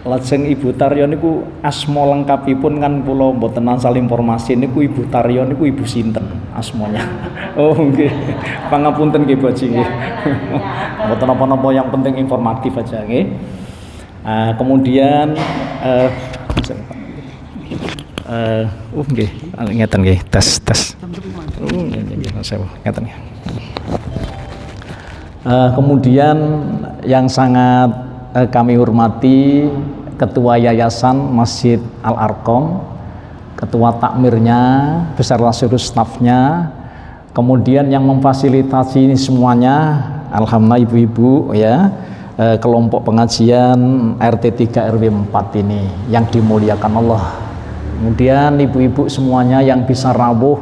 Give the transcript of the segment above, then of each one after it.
Lajeng Ibu Taryo niku asma lengkapipun kan kula mboten asal informasi niku Ibu Taryo niku ibu sinten asmanya. Oh nggih. Pangapunten nggih Boji nggih. Mboten napa-napa, yang penting informatif aja nggih. Kemudian nggih, ngeten nggih, tes. Nggih, ngeten nggih. Kemudian yang sangat kami hormati Ketua Yayasan Masjid Al-Arqam, Ketua Takmirnya, beserta seluruh stafnya, kemudian yang memfasilitasi ini semuanya, alhamdulillah ibu-ibu ya, kelompok pengajian RT 3 RW 4 ini yang dimuliakan Allah. Kemudian ibu-ibu semuanya yang bisa rawuh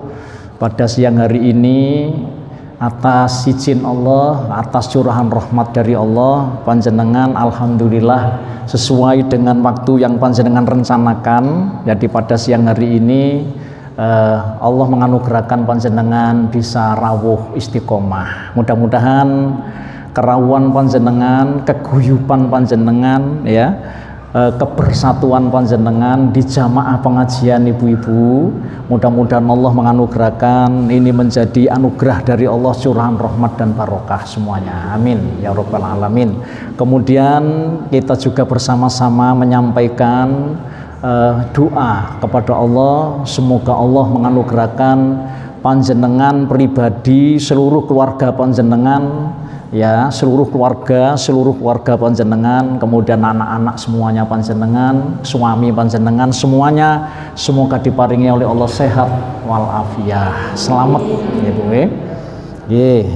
pada siang hari ini, atas izin Allah, atas curahan rahmat dari Allah, panjenengan alhamdulillah sesuai dengan waktu yang panjenengan rencanakan. Jadi pada siang hari ini Allah menganugerahkan panjenengan bisa rawuh istiqomah. Mudah-mudahan kerawuhan panjenengan, keguyupan panjenengan ya, kebersatuan panjenengan di jamaah pengajian ibu-ibu, mudah-mudahan Allah menganugerahkan ini menjadi anugerah dari Allah, curahan rahmat dan barokah semuanya, amin ya rabbal alamin. Kemudian kita juga bersama-sama menyampaikan doa kepada Allah, semoga Allah menganugerahkan panjenengan pribadi, seluruh keluarga panjenengan ya, seluruh keluarga panjenengan, kemudian anak-anak semuanya panjenengan, suami panjenengan semuanya, semoga diparingi oleh Allah sehat walafiat, selamat ya Bu.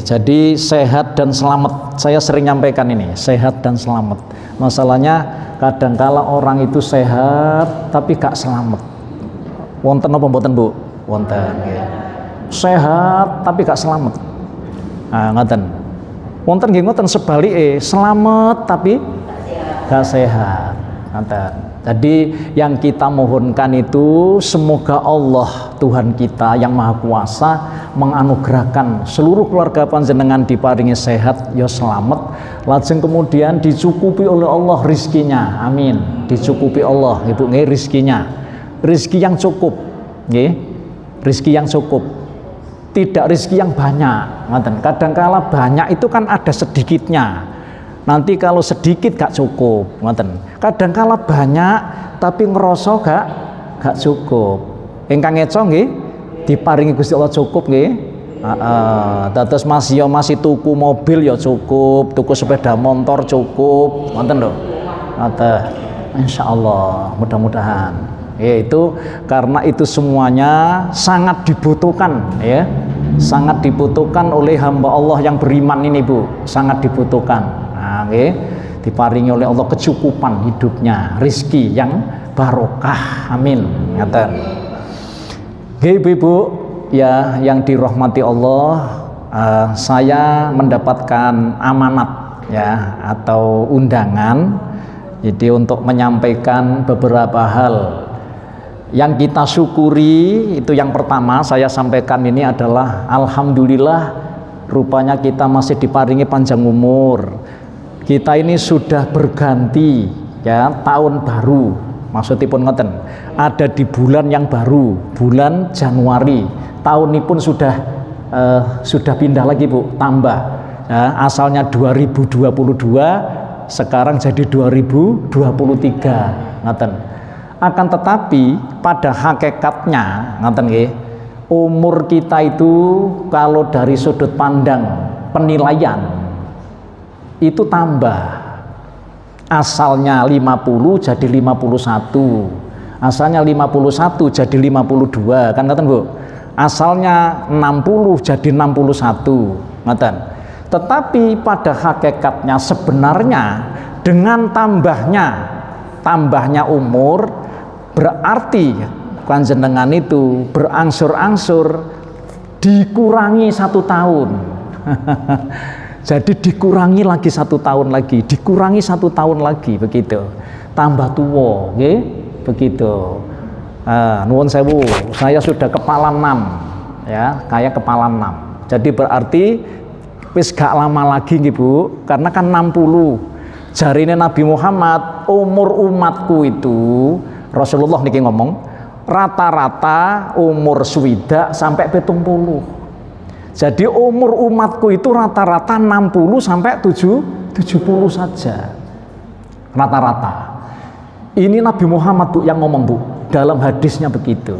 Jadi sehat dan selamat, saya sering nyampaikan ini, sehat dan selamat. Masalahnya kadangkala orang itu sehat tapi gak selamat. Wonten apa mboten Bu? Wonten nggih. Sehat tapi gak selamat. Ngoten. Wonten nggih ngoten sebalike, selamat tapi gak sehat. Jadi yang kita mohonkan itu semoga Allah Tuhan kita yang Maha Kuasa menganugerahkan seluruh keluarga panjenengan diparingi sehat ya selamat, lajeng kemudian dicukupi oleh Allah rizkinya, amin, dicukupi Allah Ibu nggih rizkinya, rizki yang cukup nggih, rizki yang cukup, tidak rizki yang banyak. Kadangkala banyak itu kan ada sedikitnya, nanti kalau sedikit gak cukup. Kadangkala banyak tapi ngerasa gak cukup. Ingkang ngeco nggih diparingi Gusti Allah cukup nggih. Dados masih tuku mobil ya cukup, tuku sepeda motor cukup, ngoten lho. Insyaallah, mudah-mudahan. Itu karena itu semuanya sangat dibutuhkan ya, sangat dibutuhkan oleh hamba Allah yang beriman ini Bu, sangat dibutuhkan. Diparingi oleh Allah kecukupan hidupnya, rizki yang barokah, amin. Ibu-ibu ya yang dirahmati Allah, saya mendapatkan amanat ya atau undangan, jadi untuk menyampaikan beberapa hal yang kita syukuri. Itu yang pertama saya sampaikan ini adalah alhamdulillah rupanya kita masih diparingi panjang umur. Kita ini sudah berganti ya tahun baru, maksudipun ngoten, ada di bulan yang baru, bulan Januari. Tahun ini pun sudah pindah lagi Bu, tambah ya, asalnya 2022 sekarang jadi 2023 ngoten. Akan tetapi pada hakikatnya ngoten nggih, umur kita itu kalau dari sudut pandang penilaian itu tambah. Asalnya 50 jadi 51, asalnya 51 jadi 52 kan ngoten Bu. Asalnya 60 jadi 61 ngoten. Tetapi pada hakikatnya sebenarnya dengan tambahnya umur berarti panjenengan itu berangsur-angsur dikurangi 1 tahun. Jadi dikurangi lagi 1 tahun lagi, dikurangi 1 tahun lagi, begitu. Tambah tua, okay? Begitu. Nuwun sewu, saya sudah kepala 6, ya, kayak kepala 6. Jadi berarti wis gak lama lagi, Bu, karena kan 60. Jarine Nabi Muhammad, umur umatku itu, Rasulullah niki ngomong, rata-rata umur swidak sampai 70. Jadi umur umatku itu rata-rata 60 sampai 70 saja. Rata-rata. Ini Nabi Muhammad Bu yang ngomong Bu, dalam hadisnya begitu.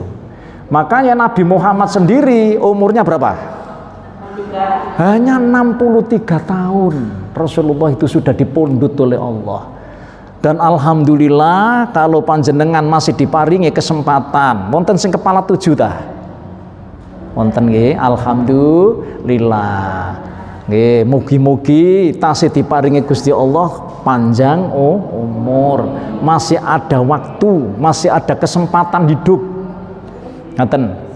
Makanya Nabi Muhammad sendiri umurnya berapa? Hanya 63 tahun. Rasulullah itu sudah dipundhut oleh Allah. Dan alhamdulillah kalau panjenengan masih diparingi kesempatan, wonten sing kepala 7 tah? Wonten nggih, alhamdulillah. Nggih, mugi-mugi tasih diparingi Gusti Allah panjang umur, masih ada waktu, masih ada kesempatan hidup. Ngaten.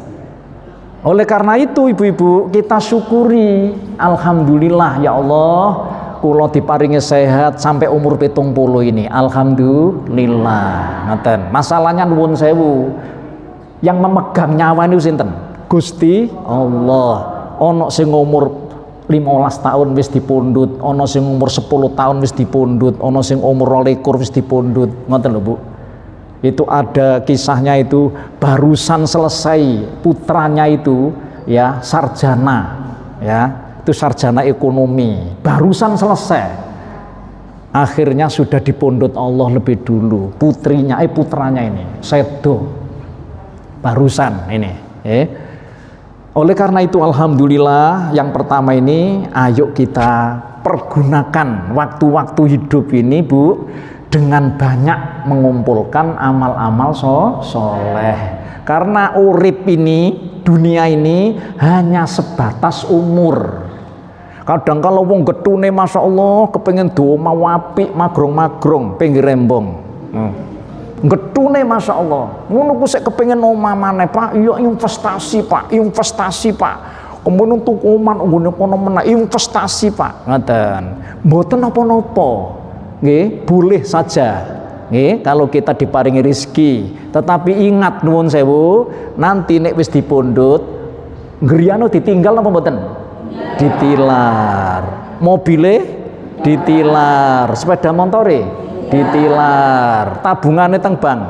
Oleh karena itu ibu-ibu, kita syukuri, alhamdulillah ya Allah, kula diparingi sehat sampai umur 70 ini, alhamdulillah. Ngaten. Masalahnya nuwun sewu, yang memegang nyawa niku sinten? Gusti Allah. Ono sing umur 15 tahun wis dipundhut, ono sing umur 10 tahun wis dipundhut, ono sing umur 22 wis dipundhut. Ngoten lho Bu. Itu ada kisahnya, itu barusan selesai putranya itu ya sarjana, ya itu sarjana ekonomi, barusan selesai, akhirnya sudah dipundhut Allah lebih dulu. Putranya ini sedo barusan ini. Oleh karena itu alhamdulillah, yang pertama ini ayo kita pergunakan waktu-waktu hidup ini Bu dengan banyak mengumpulkan amal-amal soleh. Karena urip ini, dunia ini hanya sebatas umur. Kadang kalau wong getune masya Allah kepengen doma apik magrong-magrong pinggir rembong. Getune masya Allah. Ngono ku sik kepengen omah maneh Pak, iya investasi Pak, investasi Pak. Kemudian tuku omah nggone kono meneh investasi Pak. Ngoten. Mboten napa-napa. Nggih, boleh saja. Nggih, kalau kita diparingi rezeki, tetapi ingat nuwun sewu, nanti nek wis dipundhut, ngriyano ditinggal apa mboten? Ditilar. Mobile ditilar, sepeda motore ditilar, tabungane teng bank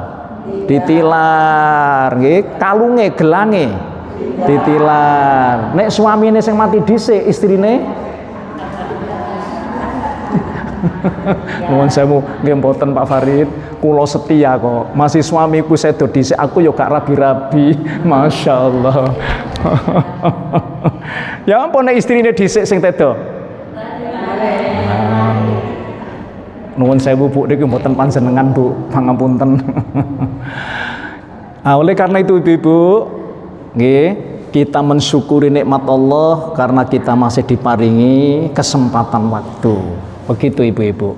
ditilar, nggih, kalunge gelange ditilar. Nek suamine sing mati dhisik, istrine nuwun sewu nggih mboten Pak Farid, kula setia kok. Masih suamiku sedo dhisik, aku yo gak rabi-rabi. Masyaallah. Ya ampun nek istrine dhisik sing tedo. Nuwun sewu Bu, niki mboten panjenengan Bu, pangapunten. Oleh karena itu Ibu-ibu, nggih, kita mensyukuri nikmat Allah karena kita masih diparingi kesempatan waktu. Begitu Ibu-ibu.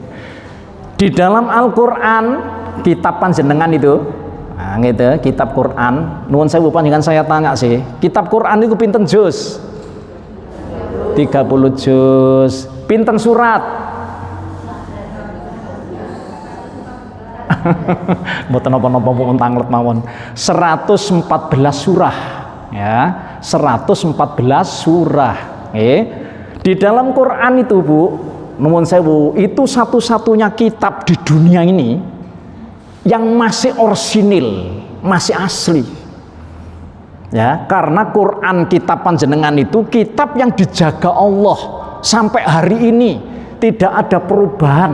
Di dalam Al-Quran, kitab panjenengan itu, nah gitu, kitab Quran, nuwun sewu panjenengan saya tanya sih, kitab Quran itu pinten juz? 30 juz. Pinten surat? Mboten napa-napa pun tanglet mawon. 114 surah, ya. 114 surah. Di dalam Quran itu Bu, nuwun sewu, itu satu-satunya kitab di dunia ini yang masih orisinil, masih asli. Ya, karena Quran kitab panjenengan itu kitab yang dijaga Allah sampai hari ini, tidak ada perubahan.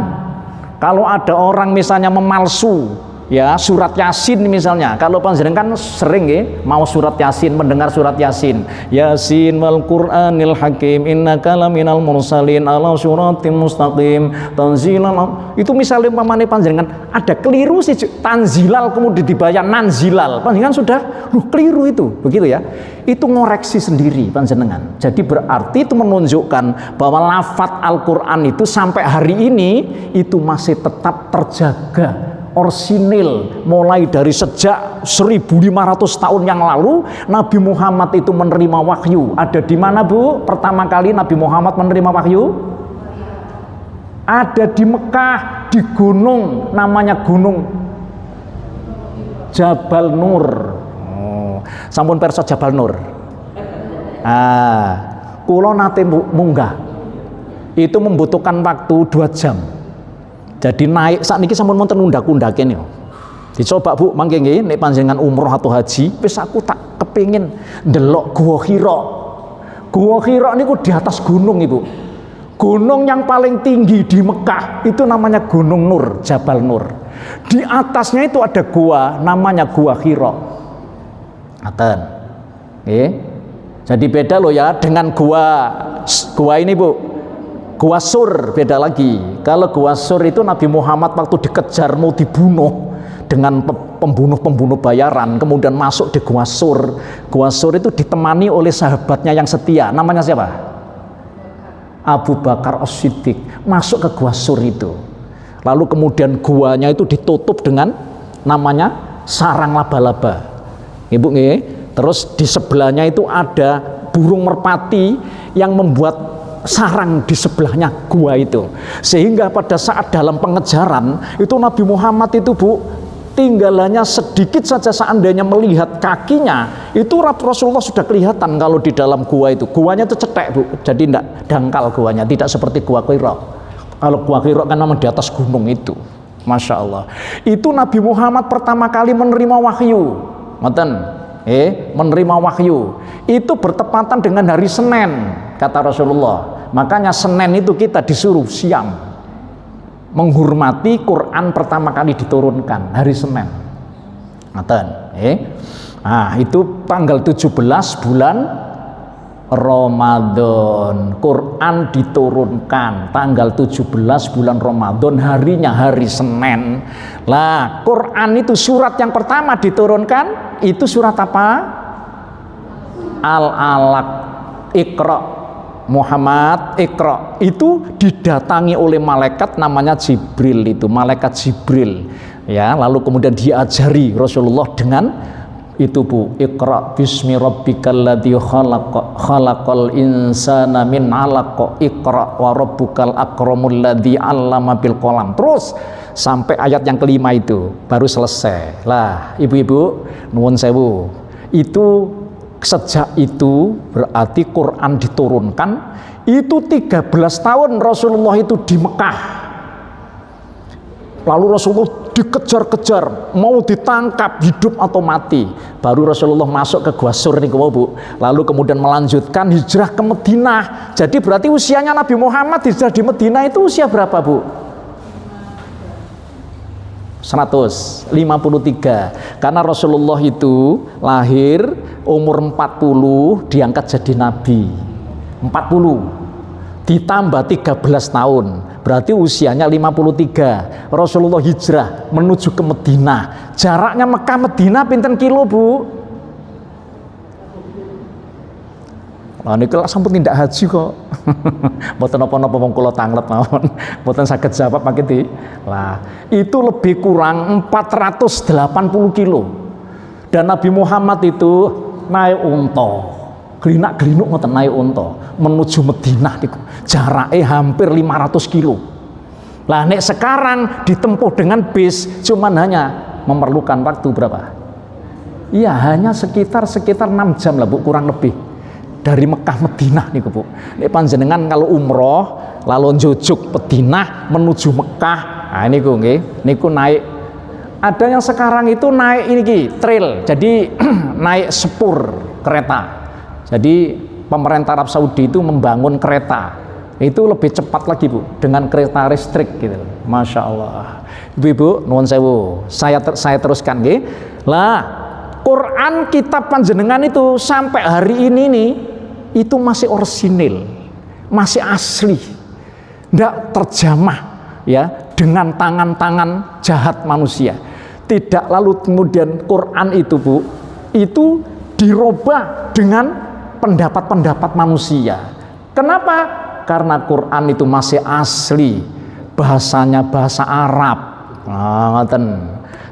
Kalau ada orang misalnya memalsu, ya surat Yasin misalnya, kalau panjenengan kan sering ya mau surat Yasin, mendengar surat Yasin, Yasin wal Qur'anil Hakim innaka laminal mursalin ala suratim mustaqim tanzilal. Itu misalnya umpamane panjenengan ada keliru sih, tanzilal kemudian dibayar nanzilal, panjenengan sudah keliru itu, begitu ya. Itu ngoreksi sendiri panjenengan. Jadi berarti itu menunjukkan bahwa lafadz Al-Qur'an itu sampai hari ini itu masih tetap terjaga orsinil, mulai dari sejak 1500 tahun yang lalu Nabi Muhammad itu menerima wahyu. Ada di mana Bu? Pertama kali Nabi Muhammad menerima wahyu? Ada di Mekah, di gunung, namanya gunung Jabal Nur. Sampun perso Jabal Nur. Kula nate munggah. Itu membutuhkan waktu 2 jam. Jadi naik saat niki sampun wonten undak-undaken yo. Dicoba Bu, mangke nggih nek panjenengan umroh atau haji, wis aku tak kepingin ndelok Gua Hira. Gua Hira niku di atas gunung Ibu. Gunung yang paling tinggi di Mekah itu namanya Gunung Nur, Jabal Nur. Di atasnya itu ada gua namanya Gua Hira. Ngaten. Nggih. Jadi beda loh ya dengan gua ini Bu. Gua Sur beda lagi. Kalau Gua Sur itu Nabi Muhammad waktu dikejar mau dibunuh dengan pembunuh-pembunuh bayaran, kemudian masuk di Gua Sur. Gua Sur itu ditemani oleh sahabatnya yang setia. Namanya siapa? Abu Bakar As-Siddiq. Masuk ke Gua Sur itu. Lalu kemudian guanya itu ditutup dengan namanya sarang laba-laba. Ibu nggih. Terus di sebelahnya itu ada burung merpati yang membuat sarang di sebelahnya gua itu, sehingga pada saat dalam pengejaran itu Nabi Muhammad itu Bu, tinggalannya sedikit saja seandainya melihat kakinya itu Rasulullah sudah kelihatan kalau di dalam gua itu. Guanya itu cetek Bu, jadi tidak dangkal guanya, tidak seperti Gua Hira. Kalau Gua Hira kan memang di atas gunung itu. Masya Allah, itu Nabi Muhammad pertama kali menerima wahyu. Menerima wahyu itu bertepatan dengan hari Senin kata Rasulullah. Makanya Senin itu kita disuruh siam menghormati Quran pertama kali diturunkan hari Senin. Nah itu tanggal 17 bulan Ramadan, Quran diturunkan tanggal 17 bulan Ramadan, harinya hari Senin. Lah, Quran itu surat yang pertama diturunkan itu surat apa? Al-Alaq, Iqra. Muhammad Iqra. Itu didatangi oleh malaikat namanya Jibril itu, malaikat Jibril. Ya, lalu kemudian diajari Rasulullah dengan itu Bu, Iqra bismi rabbikal ladzi khalaqal insana min 'alaq, Iqra wa rabbukal akramul ladzi 'allama bil qalam. Terus sampai ayat yang kelima itu baru selesai. Lah, ibu-ibu nuwun sewu. Itu sejak itu berarti Quran diturunkan itu 13 tahun Rasulullah itu di Mekah. Lalu Rasulullah dikejar-kejar, mau ditangkap hidup atau mati. Baru Rasulullah masuk ke Gua Sur nih Bu. Lalu kemudian melanjutkan hijrah ke Madinah. Jadi berarti usianya Nabi Muhammad hijrah di Madinah itu usia berapa Bu? 153. Karena Rasulullah itu lahir umur 40, diangkat jadi nabi 40 ditambah 13 tahun berarti usianya 53. Rasulullah hijrah menuju ke Madinah. Jaraknya Mekah Madinah pinten kilo Bu? Lah niku sampun tindak haji kok. Mboten napa-napa wong kula tanglet mawon. Mboten saged jawab pakai Lah, itu lebih kurang 480 kilo. Dan Nabi Muhammad itu naik unta. Glinak-glinuk ngoten naik unta menuju Madinah niku. Jaraknya hampir 500 kilo. Lah nek sekarang ditempuh dengan bis cuman hanya memerlukan waktu berapa? Iya, hanya sekitar 6 jam lah Bu, kurang lebih. Dari Mekah Madinah niku Bu. Nek panjenengan kalau umroh lalu njujuk Madinah menuju Mekah, nah niku nggih, niku naik. Ada yang sekarang itu naik ini trail, jadi naik sepur kereta. Jadi pemerintah Arab Saudi itu membangun kereta. Itu lebih cepat lagi Bu, dengan kereta listrik gitu. Masya Allah. Ibu-ibu, nuwun sewu. Saya teruskan nggih. Lah, Quran kitab panjenengan itu sampai hari ini nih itu masih orisinil, masih asli, tidak terjamah ya dengan tangan-tangan jahat manusia. Tidak lalu kemudian Quran itu Bu, itu dirubah dengan pendapat-pendapat manusia. Kenapa? Karena Quran itu masih asli, bahasanya bahasa Arab.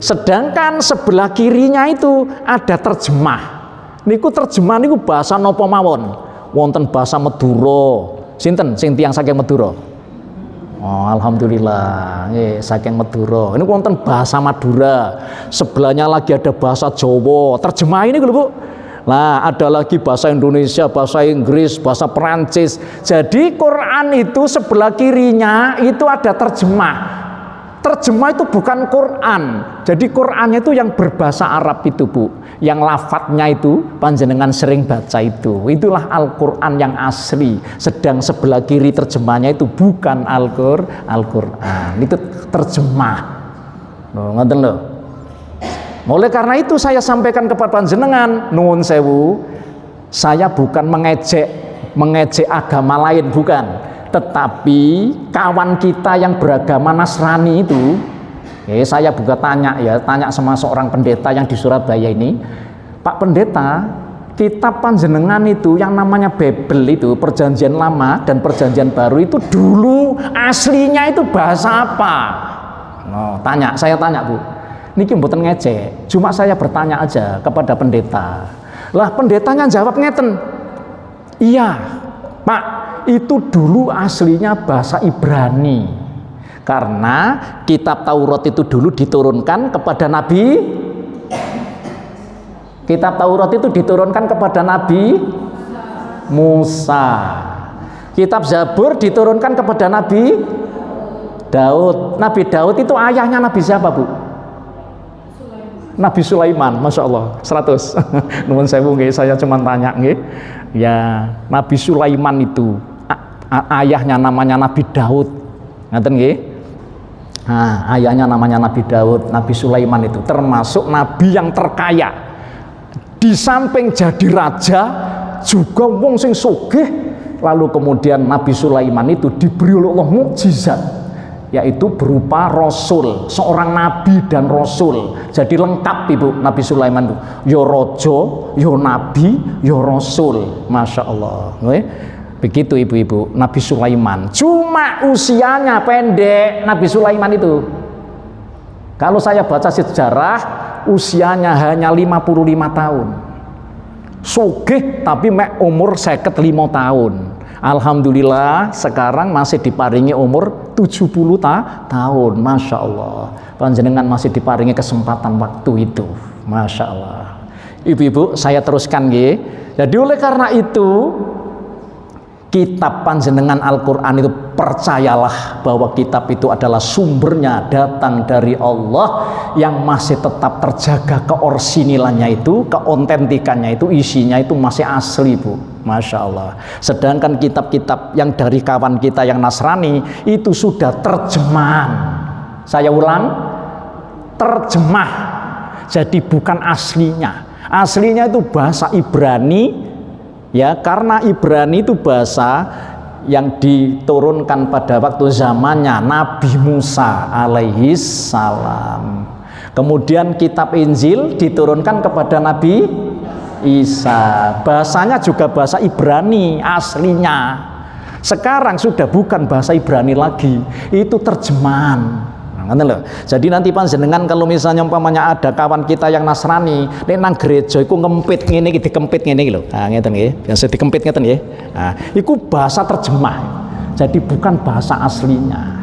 Sedangkan sebelah kirinya itu ada terjemah. Niku terjemah niku bahasa napa mawon? Wonten bahasa Madura. Sinten sing tiyang saking Madura? Oh, alhamdulillah, saking Madura. Ini wonten bahasa Madura. Sebelahnya lagi ada bahasa Jawa. Terjemah ini lho Bu. Nah, ada lagi bahasa Indonesia, bahasa Inggris, bahasa Perancis. Jadi Quran itu sebelah kirinya itu ada terjemah. Terjemah itu bukan Quran. Jadi Qurannya itu yang berbahasa Arab itu, Bu. Yang lafadznya itu panjenengan sering baca itu. Itulah Al-Quran yang asli. Sedang sebelah kiri terjemahnya itu bukan Al-Quran. Itu terjemah. Ngoten lho. Oleh karena itu saya sampaikan kepada panjenengan, nuwun sewu, saya bukan mengejek agama lain, bukan. Tetapi kawan kita yang beragama Nasrani itu, saya juga tanya sama seorang pendeta yang di Surabaya ini, Pak Pendeta, kitab panjenengan itu yang namanya Bible itu, Perjanjian Lama dan Perjanjian Baru itu dulu aslinya itu bahasa apa? Saya tanya Bu, niki mboten ngecek, cuma saya bertanya aja kepada pendeta. Lah pendetanya jawab ngeten, iya Pak, itu dulu aslinya bahasa Ibrani, karena kitab Taurat itu dulu diturunkan kepada Nabi. Kitab Taurat itu diturunkan kepada Nabi Musa. Kitab Zabur diturunkan kepada Nabi Daud. Nabi Daud itu ayahnya Nabi siapa, Bu? Nabi Sulaiman. Masya Allah, 100. Nuwun sewu nggih, saya cuma tanya nggih. Ya, Nabi Sulaiman itu ayahnya namanya Nabi Daud. Ngaten nggih? Nah, ayahnya namanya Nabi Daud. Nabi Sulaiman itu termasuk nabi yang terkaya. Di samping jadi raja juga wong sing sugih. Lalu kemudian Nabi Sulaiman itu diberi oleh Allah mukjizat, yaitu berupa rasul, seorang nabi dan rasul. Jadi lengkap Ibu Nabi Sulaiman itu, yo raja, yo nabi, yo rasul. Masya Allah. Begitu ibu-ibu Nabi Sulaiman. Cuma usianya pendek Nabi Sulaiman itu. Kalau saya baca sejarah, usianya hanya 55 tahun. Sugih tapi umur 55 tahun. Alhamdulillah sekarang masih diparingi umur 70 tahun. Masya Allah, panjenengan masih diparingi kesempatan waktu itu. Masya Allah. Ibu-ibu, saya teruskan nggih. Jadi oleh karena itu, kitab panjenengan Al-Quran itu percayalah bahwa kitab itu adalah sumbernya datang dari Allah, yang masih tetap terjaga keorsinilannya itu, keautentikannya itu, isinya itu masih asli Bu. Masya Allah. Sedangkan kitab-kitab yang dari kawan kita yang Nasrani itu sudah terjemahan. Saya ulang, terjemah. Jadi bukan aslinya. Aslinya itu bahasa Ibrani. Ya, karena Ibrani itu bahasa yang diturunkan pada waktu zamannya Nabi Musa alaihi salam. Kemudian kitab Injil diturunkan kepada Nabi Isa. Bahasanya juga bahasa Ibrani aslinya. Sekarang sudah bukan bahasa Ibrani lagi, itu terjemahan. Jadi nanti panjenengan kalau misalnya umpamanya ada kawan kita yang Nasrani nek nang gereja iku ngempit ngene iki, dikempit ngene iki lho. Ngeten nggih. Biasa dikempit ngeten nggih. Iku bahasa terjemah. Jadi bukan bahasa aslinya.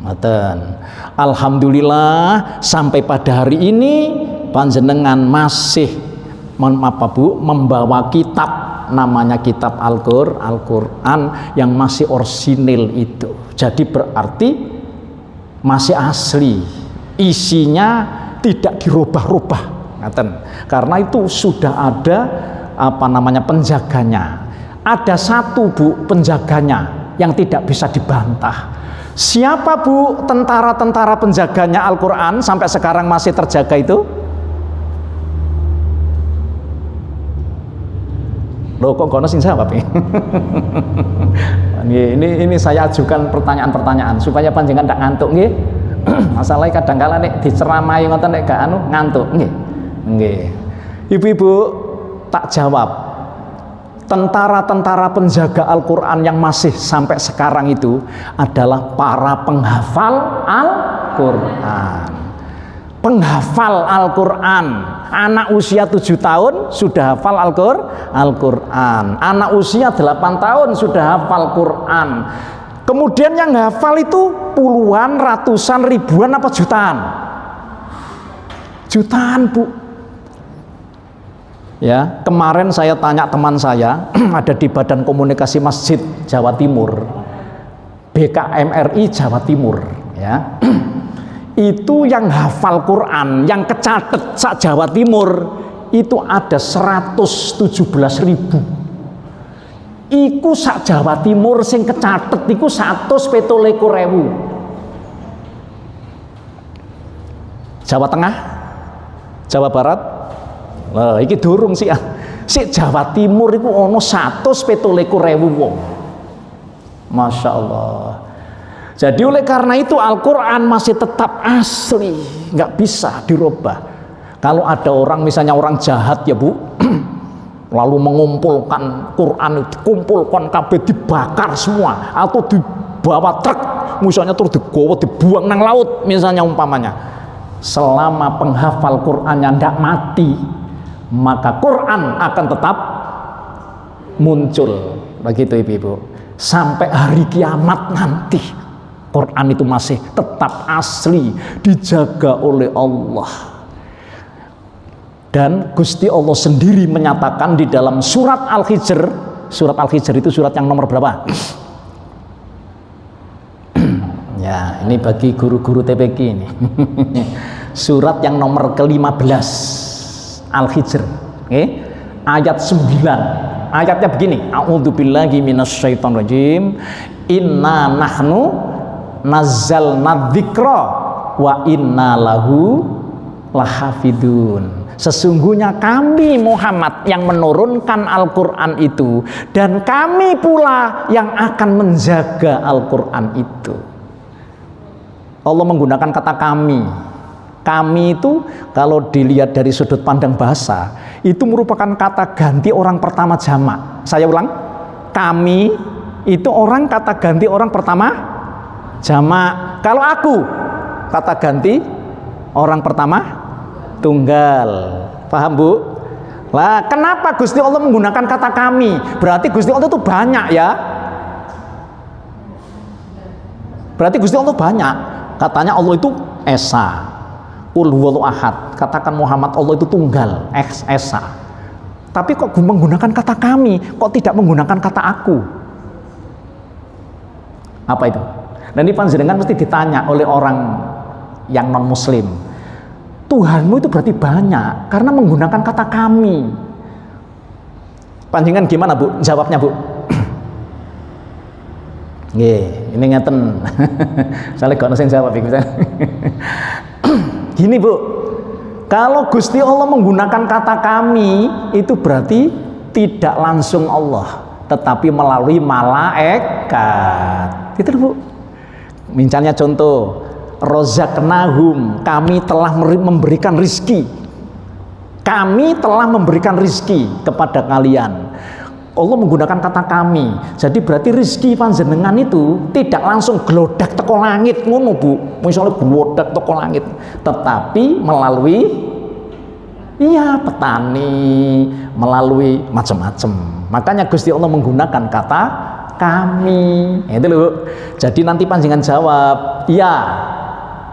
Ngoten. Alhamdulillah sampai pada hari ini panjenengan masih membawa kitab namanya kitab Al-Quran yang masih orisinil itu. Jadi berarti masih asli, isinya tidak dirubah-rubah, karena itu sudah ada penjaganya. Ada satu Bu penjaganya yang tidak bisa dibantah. Siapa Bu tentara-tentara penjaganya Al-Quran sampai sekarang masih terjaga itu? Loh kok kono sing jawab ini saya ajukan pertanyaan-pertanyaan supaya panjenengan tidak ngantuk nggih. Masalahnya kadang-kala nek diceramai ngoten nek gak ngantuk nggih. Nggih. Ibu-ibu tak jawab. Tentara-tentara penjaga Al-Quran yang masih sampai sekarang itu adalah para penghafal Al-Quran. Penghafal Al-Quran. Anak usia 7 tahun sudah hafal Al-Quran. Anak usia 8 tahun sudah hafal Quran. Kemudian yang hafal itu puluhan, ratusan, ribuan apa jutaan? Jutaan Bu. Ya, kemarin saya tanya teman saya ada di Badan Komunikasi Masjid Jawa Timur, BKMRI Jawa Timur. ya. Itu yang hafal Quran, yang kecatet sak Jawa Timur itu ada 117.000. Iku sak Jawa Timur sing kecatet iku 127.000. Jawa Tengah, Jawa Barat, lah iki durung sih. Si Jawa Timur iku ono 127.000 wong. Masya Allah. Jadi oleh karena itu Al-Quran masih tetap asli, nggak bisa dirubah. Kalau ada orang misalnya orang jahat ya Bu, lalu mengumpulkan Quran, dikumpulkan kabeh dibakar semua, atau dibawa truk, misalnya terus digawa dibuang nang laut misalnya umpamanya. Selama penghafal Qurannya tidak mati, maka Quran akan tetap muncul. Begitu Ibu-ibu, sampai hari kiamat nanti. Quran itu masih tetap asli, dijaga oleh Allah. Dan Gusti Allah sendiri menyatakan di dalam surat Al-Hijr. Surat Al-Hijr itu surat yang nomor berapa? Ya, ini bagi guru-guru TPQ ini. Surat yang nomor ke-15 Al-Hijr, ayat 9. Ayatnya begini, a'udzubillahi minasyaitonirrajim, inna nahnu nazzalna dzikra wa inna lahu lahafidun. Sesungguhnya kami Muhammad yang menurunkan Al-Quran itu, dan kami pula yang akan menjaga Al-Quran itu. Allah menggunakan kata kami. Kami itu kalau dilihat dari sudut pandang bahasa, itu merupakan kata ganti orang pertama jamak. Saya ulang, kami itu orang kata ganti orang pertama jamak. Kalau aku kata ganti orang pertama tunggal. Paham Bu? Lah kenapa Gusti Allah menggunakan kata kami? Berarti Gusti Allah itu banyak ya. Berarti Gusti Allah banyak. Katanya Allah itu esa, qul huwallahu ahad. Katakan Muhammad Allah itu tunggal, esa. Tapi kok menggunakan kata kami, kok tidak menggunakan kata aku? Apa itu? Dan ini panjenengan mesti ditanya oleh orang yang non muslim, Tuhanmu itu berarti banyak karena menggunakan kata kami. Panjenengan gimana Bu? Jawabnya Bu. Ini ngeten. Soalnya gak ada yang jawab. Gini Bu, kalau Gusti Allah menggunakan kata kami, itu berarti tidak langsung Allah, tetapi melalui malaikat. Itu Bu. Misalnya contoh, rozaknahum, kami telah memberikan rizki. Kami telah memberikan rizki kepada kalian. Allah menggunakan kata kami. Jadi berarti rizki panjenengan itu tidak langsung gelodak teko langit ngono Bu. Misalnya gelodak teko langit, tetapi melalui petani, melalui macam-macam. Makanya Gusti Allah menggunakan kata kami. Itu loh. Jadi nanti panjenengan jawab, ya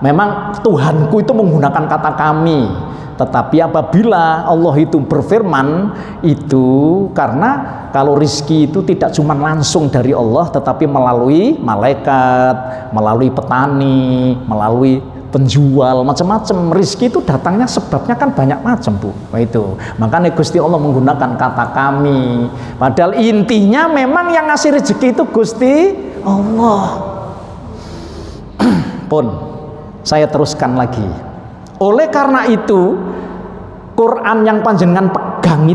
memang Tuhanku itu menggunakan kata kami. Tetapi apabila Allah itu berfirman, itu karena kalau rizki itu tidak cuma langsung dari Allah, tetapi melalui malaikat, melalui petani, melalui penjual, macam-macam. Rizki itu datangnya sebabnya kan banyak macam Bu. Itu makanya Gusti Allah menggunakan kata kami. Padahal intinya memang yang ngasih rezeki itu Gusti Allah. Pun saya teruskan lagi. Oleh karena itu Quran yang panjenengan pegang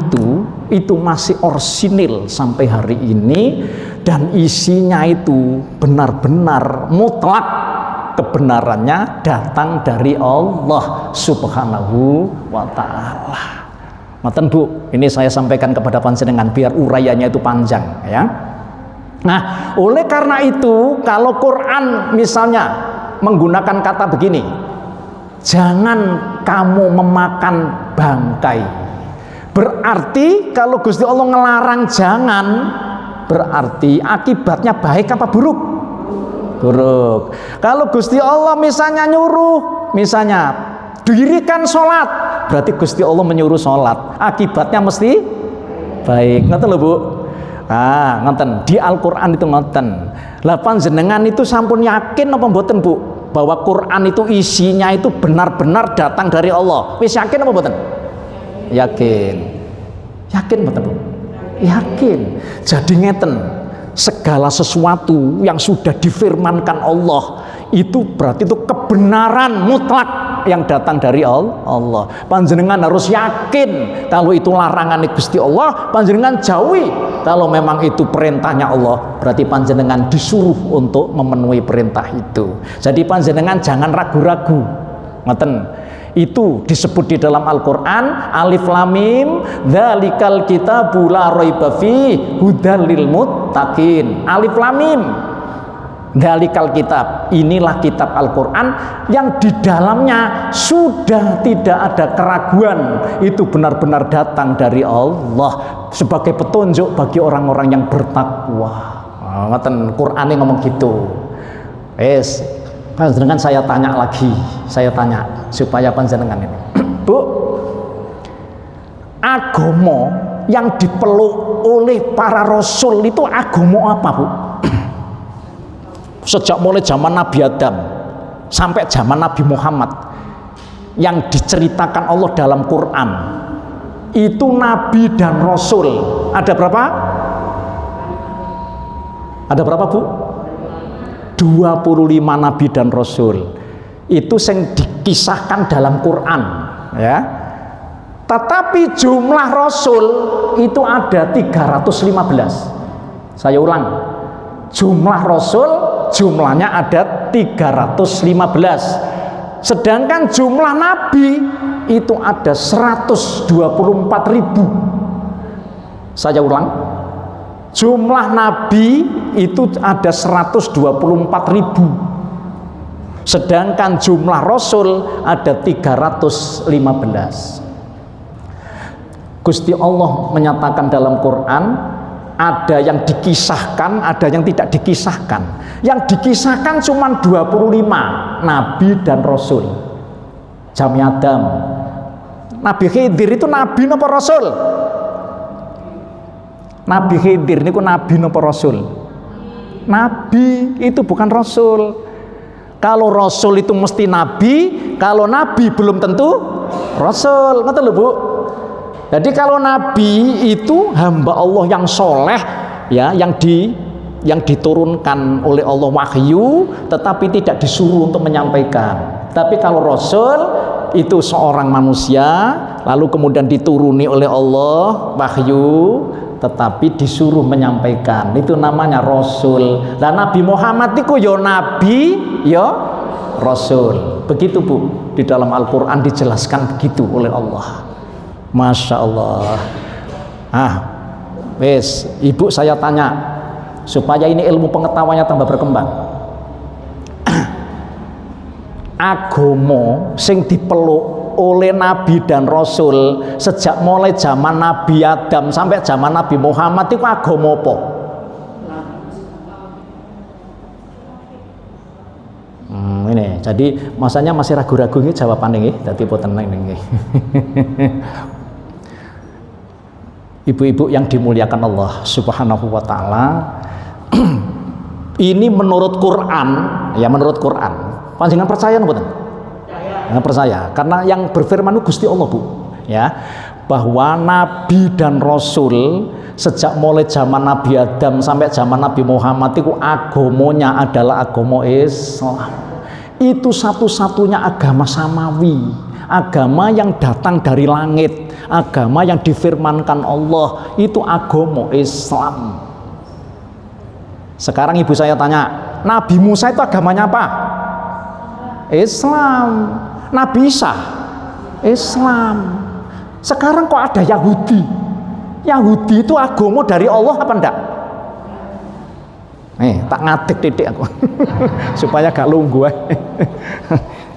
itu masih orsinil sampai hari ini, dan isinya itu benar-benar mutlak kebenarannya datang dari Allah Subhanahu wa ta'ala. Maten Bu, ini saya sampaikan kepada panjenengan biar urayanya itu panjang ya. Nah, oleh karena itu kalau Quran misalnya menggunakan kata begini, jangan kamu memakan bangkai, berarti kalau Gusti Allah ngelarang jangan, berarti akibatnya baik apa buruk? Buruk. Kalau Gusti Allah misalnya nyuruh, misalnya dirikan sholat, berarti Gusti Allah menyuruh sholat, akibatnya mesti baik. Ngoten lho Bu. Ngoten di Al-Quran itu ngoten. Lah panjenengan itu sampun yakin apa mboten Bu? bahwa Quran itu isinya itu benar-benar datang dari Allah. Wis yakin apa mboten? Yakin. Yakin mboten, Bu? Yakin. Jadi ngeten, segala sesuatu yang sudah difirmankan Allah itu berarti itu kebenaran mutlak yang datang dari Allah. Panjenengan harus yakin kalau itu larangan Gusti Allah, panjenengan jauhi kalau memang itu perintahnya Allah, berarti panjenengan disuruh untuk memenuhi perintah itu. Jadi panjenengan jangan ragu-ragu. Ngoten. Itu disebut di dalam Al-Qur'an, Alif Lam Mim, dzalikal kitabu la raiba fihi hudal lil muttaqin. Alif Lam Mim. Dzalikal kitab, inilah kitab Al-Qur'an yang di dalamnya sudah tidak ada keraguan, itu benar-benar datang dari Allah sebagai petunjuk bagi orang-orang yang bertakwa. Ngoten Qur'ane ngomong gitu. Wes, panjenengan saya tanya lagi, saya tanya supaya panjenengan ini. Bu, agama yang dipeluk oleh para rasul itu agama apa, Bu? Sejak mulai zaman Nabi Adam sampai zaman Nabi Muhammad yang diceritakan Allah dalam Quran, itu nabi dan rasul ada berapa? Ada berapa, Bu? 25 nabi dan rasul. Itu yang dikisahkan dalam Quran, ya. Tetapi jumlah rasul itu ada 315. Saya ulang. Jumlah rasul jumlahnya ada 315. Sedangkan jumlah nabi itu ada 124.000. Saya ulang. Jumlah nabi itu ada 124.000. Sedangkan jumlah rasul ada 315. Gusti Allah menyatakan dalam Quran, ada yang dikisahkan, ada yang tidak dikisahkan. Yang dikisahkan cuma 25 nabi dan rasul. Jami Adam. Nabi Khidir itu nabi napa rasul? Nabi Khidir niku nabi napa rasul? Nabi, itu bukan rasul. Kalau rasul itu mesti nabi, kalau nabi belum tentu rasul. Ngerti lho, Bu? Jadi kalau nabi itu hamba Allah yang soleh, ya, yang diturunkan oleh Allah wahyu, tetapi tidak disuruh untuk menyampaikan. Tapi kalau rasul itu seorang manusia, lalu kemudian dituruni oleh Allah wahyu, tetapi disuruh menyampaikan. Itu namanya rasul. Dan Nabi Muhammad itu ya nabi, ya rasul. Begitu, Bu, di dalam Al-Quran dijelaskan begitu oleh Allah. Masya Allah. Wes, Ibu saya tanya supaya ini ilmu pengetahuannya tambah berkembang. Agama sing dipeluk oleh nabi dan rasul sejak mulai zaman Nabi Adam sampai zaman Nabi Muhammad itu agama apa? Ini, jadi masanya masih ragu-ragu nih jawabannya nih, tadi boten ini. Ibu-ibu yang dimuliakan Allah Subhanahu wa taala, ini menurut Quran, ya menurut Quran. Panjenengan percaya napa mboten? Nggak percaya, karena yang berfirman itu Gusti Allah, Bu, ya, bahwa nabi dan rasul sejak mulai zaman Nabi Adam sampai zaman Nabi Muhammad itu agamanya adalah agama Islam. Itu satu-satunya agama samawi, agama yang datang dari langit, agama yang difirmankan Allah, itu agama Islam. Sekarang ibu saya tanya, Nabi Musa itu agamanya apa? Islam. Nabi Isa? Islam. Sekarang kok ada Yahudi? Yahudi itu agama dari Allah apa enggak? Tak ngatik titik aku supaya gak lungguh.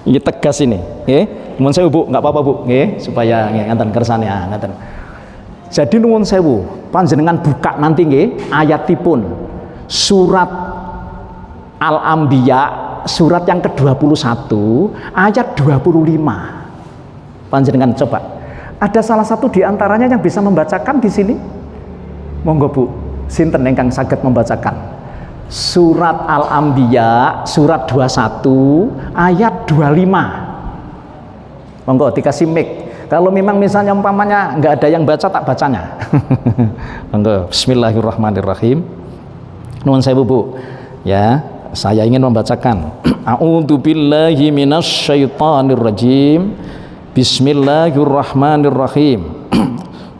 Ini tegas ini, nuwun sewu, Bu, nggak apa-apa, Bu, supaya ngaten kersane, ngaten. Jadi nuwun sewu, panjenengan buka nanti ayatipun surat Al-Anbiya, surat yang ke-21 ayat 25. Panjenengan coba. Ada salah satu di antaranya yang bisa membacakan di sini? Monggo, Bu, sinten ingkang saged membacakan? Surat Al-Anbiya surat 21 ayat 25. Monggo dikasih mic. Kalau memang misalnya umpamanya nggak ada yang baca, tak bacanya. Monggo. Bismillahirrahmanirrahim. Nuwun sewu Bu. Ya, saya ingin membacakan. A'udzubillahi minasyaitonirrajim. Bismillahirrahmanirrahim.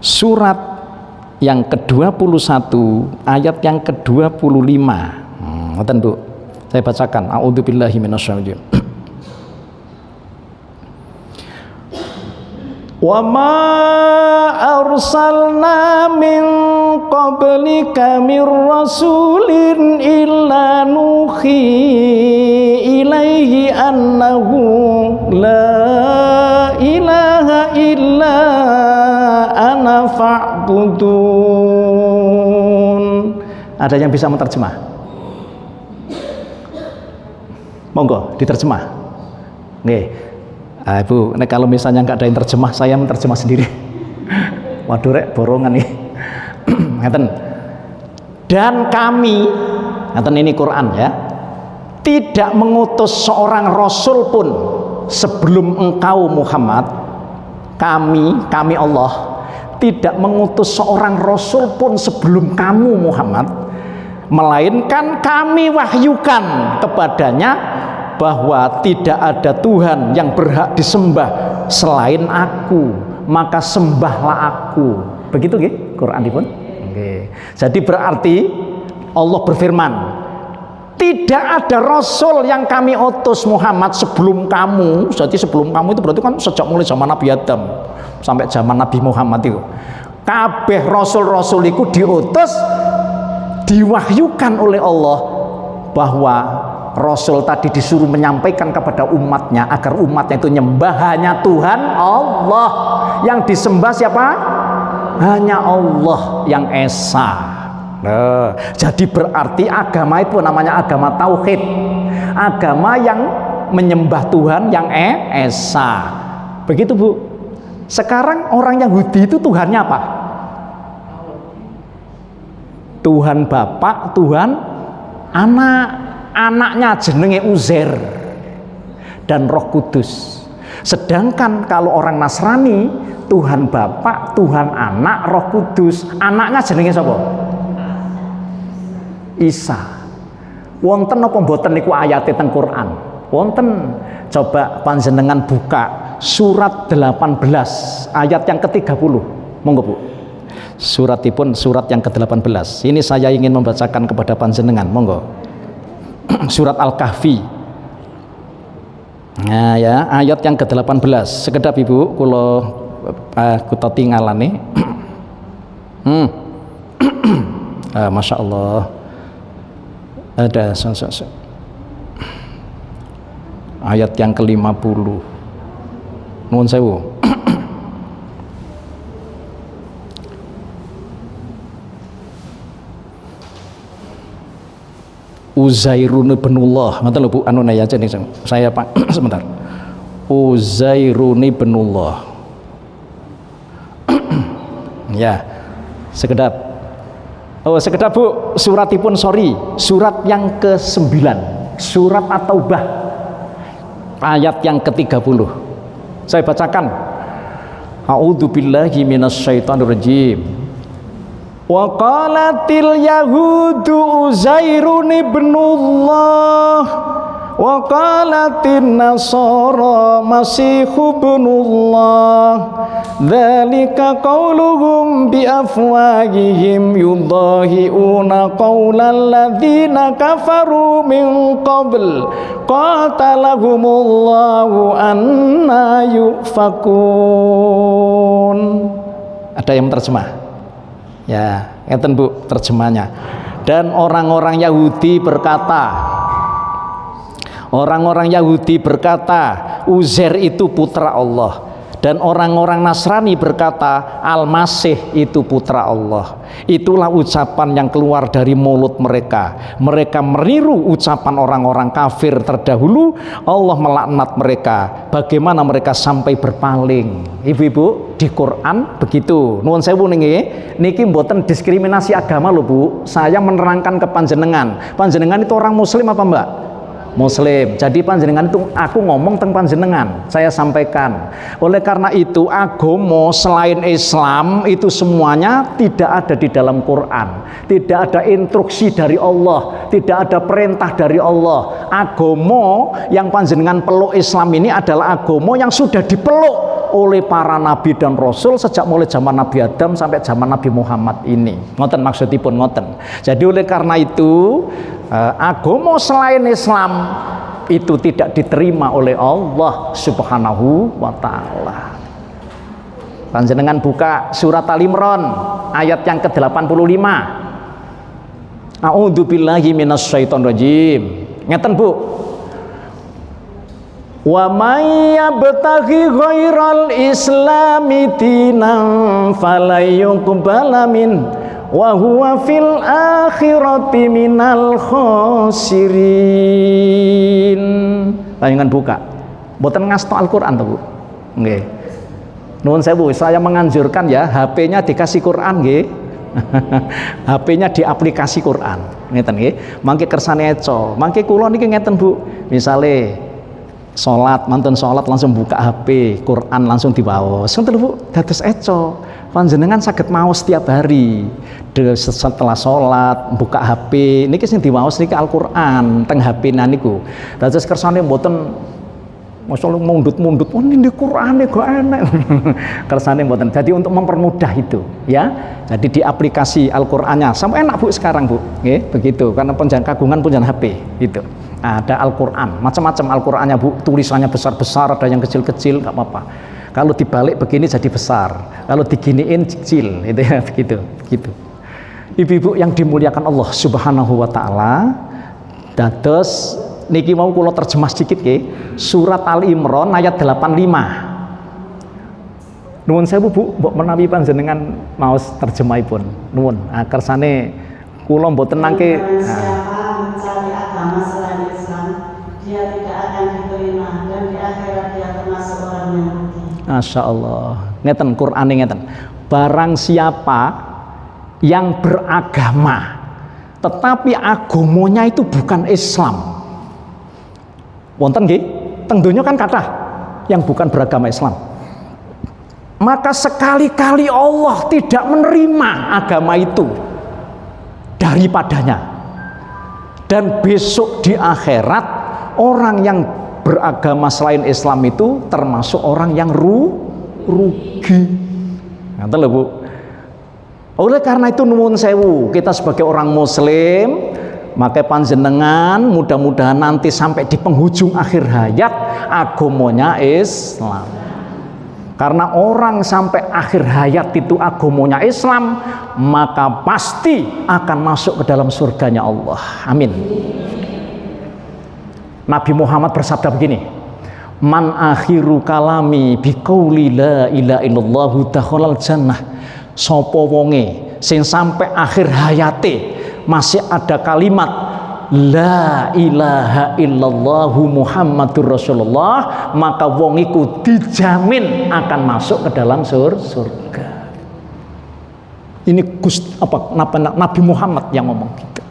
Surat yang ke-21 ayat yang ke-25. Ngoten Bu. Saya bacakan. A'udzubillahi minasyaitonir rajim. Wa ma arsalna min qablika mir rasulin illa nuhi ilaihi annahu la ilaha illa ana fa'budun. Ada yang bisa menerjemah? Monggo diterjemah. Nggih. Ibu, kalau misalnya nggak ada yang terjemah, saya menerjemah sendiri. Waduh rek, borongan nih. Ngeten. Dan kami, ngeten ini Quran ya, tidak mengutus seorang rasul pun sebelum engkau Muhammad. Kami Allah tidak mengutus seorang rasul pun sebelum kamu Muhammad, melainkan kami wahyukan kepadanya bahwa tidak ada Tuhan yang berhak disembah selain aku, maka sembahlah aku. Begitu nggih Quran dipun. Nggih. Jadi berarti Allah berfirman, tidak ada rasul yang kami utus Muhammad sebelum kamu. Jadi sebelum kamu itu berarti kan sejak mulai zaman Nabi Adam sampai zaman Nabi Muhammad itu. Kabeh rasul-rasul itu diutus, diwahyukan oleh Allah bahwa Rasul tadi disuruh menyampaikan kepada umatnya agar umatnya itu nyembah hanya Tuhan Allah. Yang disembah siapa? Hanya Allah yang Esa. Nah, jadi berarti agama itu namanya agama tauhid, agama yang menyembah Tuhan yang Esa. Begitu Bu. Sekarang orang Yahudi itu Tuhannya apa? Tuhan Bapa, Tuhan Anak. Anaknya jenenge Uzair dan Roh Kudus. Sedangkan kalau orang Nasrani, Tuhan Bapa, Tuhan Anak, Roh Kudus. Anaknya jenenge sapa? Isa. Wonten napa mboten niku ayate teng Quran? Wonten. Coba panjenengan buka surat 18 ayat yang ke-30. Monggo Bu. Suratipun surat yang ke-18. Ini saya ingin membacakan kepada panjenengan. Monggo. Surat Al-Kahfi. Nah ya, ayat yang ke-18. Sekedap Ibu kula kuta tinggalane. Masya Allah. Ada ayat yang ke-50. Nuwun sewu. Uzairun ibnullah. Ngoten lho Bu, anu ya jeneng saya Pak. Sebentar. Uzairun ibnullah. Ya. Sekedap. Oh, sekedap Bu, suratipun surat yang ke-9. Surat At-Taubah. Ayat yang ke-30. Saya bacakan. A'udzubillahi minasyaitonirrajim. Wa qalatil yahudu Uzairun ibnullah wa qalatin nasara Masihu ibnullah dzalika qauluhum bi afwahihim yudahiuna qaulal ladzina kafaru min qabl qatalahumullahu anna yufakun. Ada yang terjemah? Ya, ngeten Bu terjemahnya. Dan orang-orang Yahudi berkata, Uzair itu putra Allah. Dan orang-orang Nasrani berkata Al-Masih itu putra Allah. Itulah ucapan yang keluar dari mulut mereka. Mereka meniru ucapan orang-orang kafir terdahulu. Allah melaknat mereka. Bagaimana mereka sampai berpaling. Ibu-ibu, di Quran begitu. Nuwun sewu niki mboten diskriminasi agama lho Bu. Saya menerangkan ke panjenengan. Panjenengan itu orang muslim apa Mbak? Muslim. Jadi panjenengan itu aku ngomong tentang panjenengan, saya sampaikan. Oleh karena itu agama selain Islam itu semuanya tidak ada di dalam Quran. Tidak ada instruksi dari Allah, tidak ada perintah dari Allah. Agama yang panjenengan peluk Islam ini adalah agama yang sudah dipeluk oleh para nabi dan rasul sejak mulai zaman Nabi Adam sampai zaman Nabi Muhammad ini. Ngoten maksudipun ngoten. Jadi oleh karena itu agama selain Islam itu tidak diterima oleh Allah Subhanahu wa taala. Panjenengan buka surat Al-Imran ayat yang ke-85. A'udzubillahi minasyaitonirrajim. Ngeten Bu. Wa may yabtaghi ghairal islami dinan falayuqbala min wa huwa fil akhirati minal khasirin. Panjenengan buka. Mboten ngasto Al-Qur'an to, Bu? Nggih. Nuwun sewu, saya menganjurkan ya HP-nya dikasih Quran nggih. HP-nya di aplikasi Quran. Ngeten nggih. Mangke kersane eco. Mangke kula niki ngeten Bu. Misale salat, mantun salat langsung buka HP, Quran langsung diwaos. Ngoten Bu, dados eco. Panjenengan saged maos setiap hari. Setelah salat buka HP niki sing diwaos niki Al-Qur'an teng HP-na niku. Dados kersane mboten masalah mundut-mundut, oh ini Quran kok enak. Kersane mboten. Jadi untuk mempermudah itu, ya. Jadi di aplikasi Al-Qur'annya sampai enak Bu sekarang Bu. Nggih, begitu. Karena penjan kagungan punya HP itu. Ada Al-Qur'an, macam-macam Al-Qur'annya Bu, tulisannya besar-besar, ada yang kecil-kecil, nggak apa-apa. Kalau dibalik begini jadi besar, kalau diginiin kecil, itu ya begitu. Ibu-ibu yang dimuliakan Allah Subhanahu wa taala, dados niki mau kula terjemah sedikit nggih. Surat Al-Imran ayat 85. Nuwun sewu Bu, mbok menawi panjenengan maos terjemahipun. Nuwun. Kersane kula mboten nangke siapa mencari agama selain Islam, dia tidak akan diterima dan di akhirat dia termasuk orang yang rugi. Masya Allah. Ngeten Qur'ane ngeten. Barang siapa yang beragama tetapi agamanya itu bukan Islam. Wonten nggih, teng donya kan kathah yang bukan beragama Islam. Maka sekali-kali Allah tidak menerima agama itu daripadanya. Dan besok di akhirat orang yang beragama selain Islam itu termasuk orang yang rugi. Ngoten lho Bu. Oleh karena itu nuwun sewu, kita sebagai orang muslim, maka panjenengan mudah-mudahan nanti sampai di penghujung akhir hayat agamanya Islam. Karena orang sampai akhir hayat itu agamanya Islam, maka pasti akan masuk ke dalam surganya Allah. Amin. Nabi Muhammad bersabda begini, man akhiru kalami biqauli la ilaha illallah dakhalal jannah. Sapa wonge sing sampai akhir hayate masih ada kalimat la ilaha illallah Muhammadur Rasulullah, maka wong iku dijamin akan masuk ke dalam surga. Ini Nabi Muhammad yang ngomong gitu.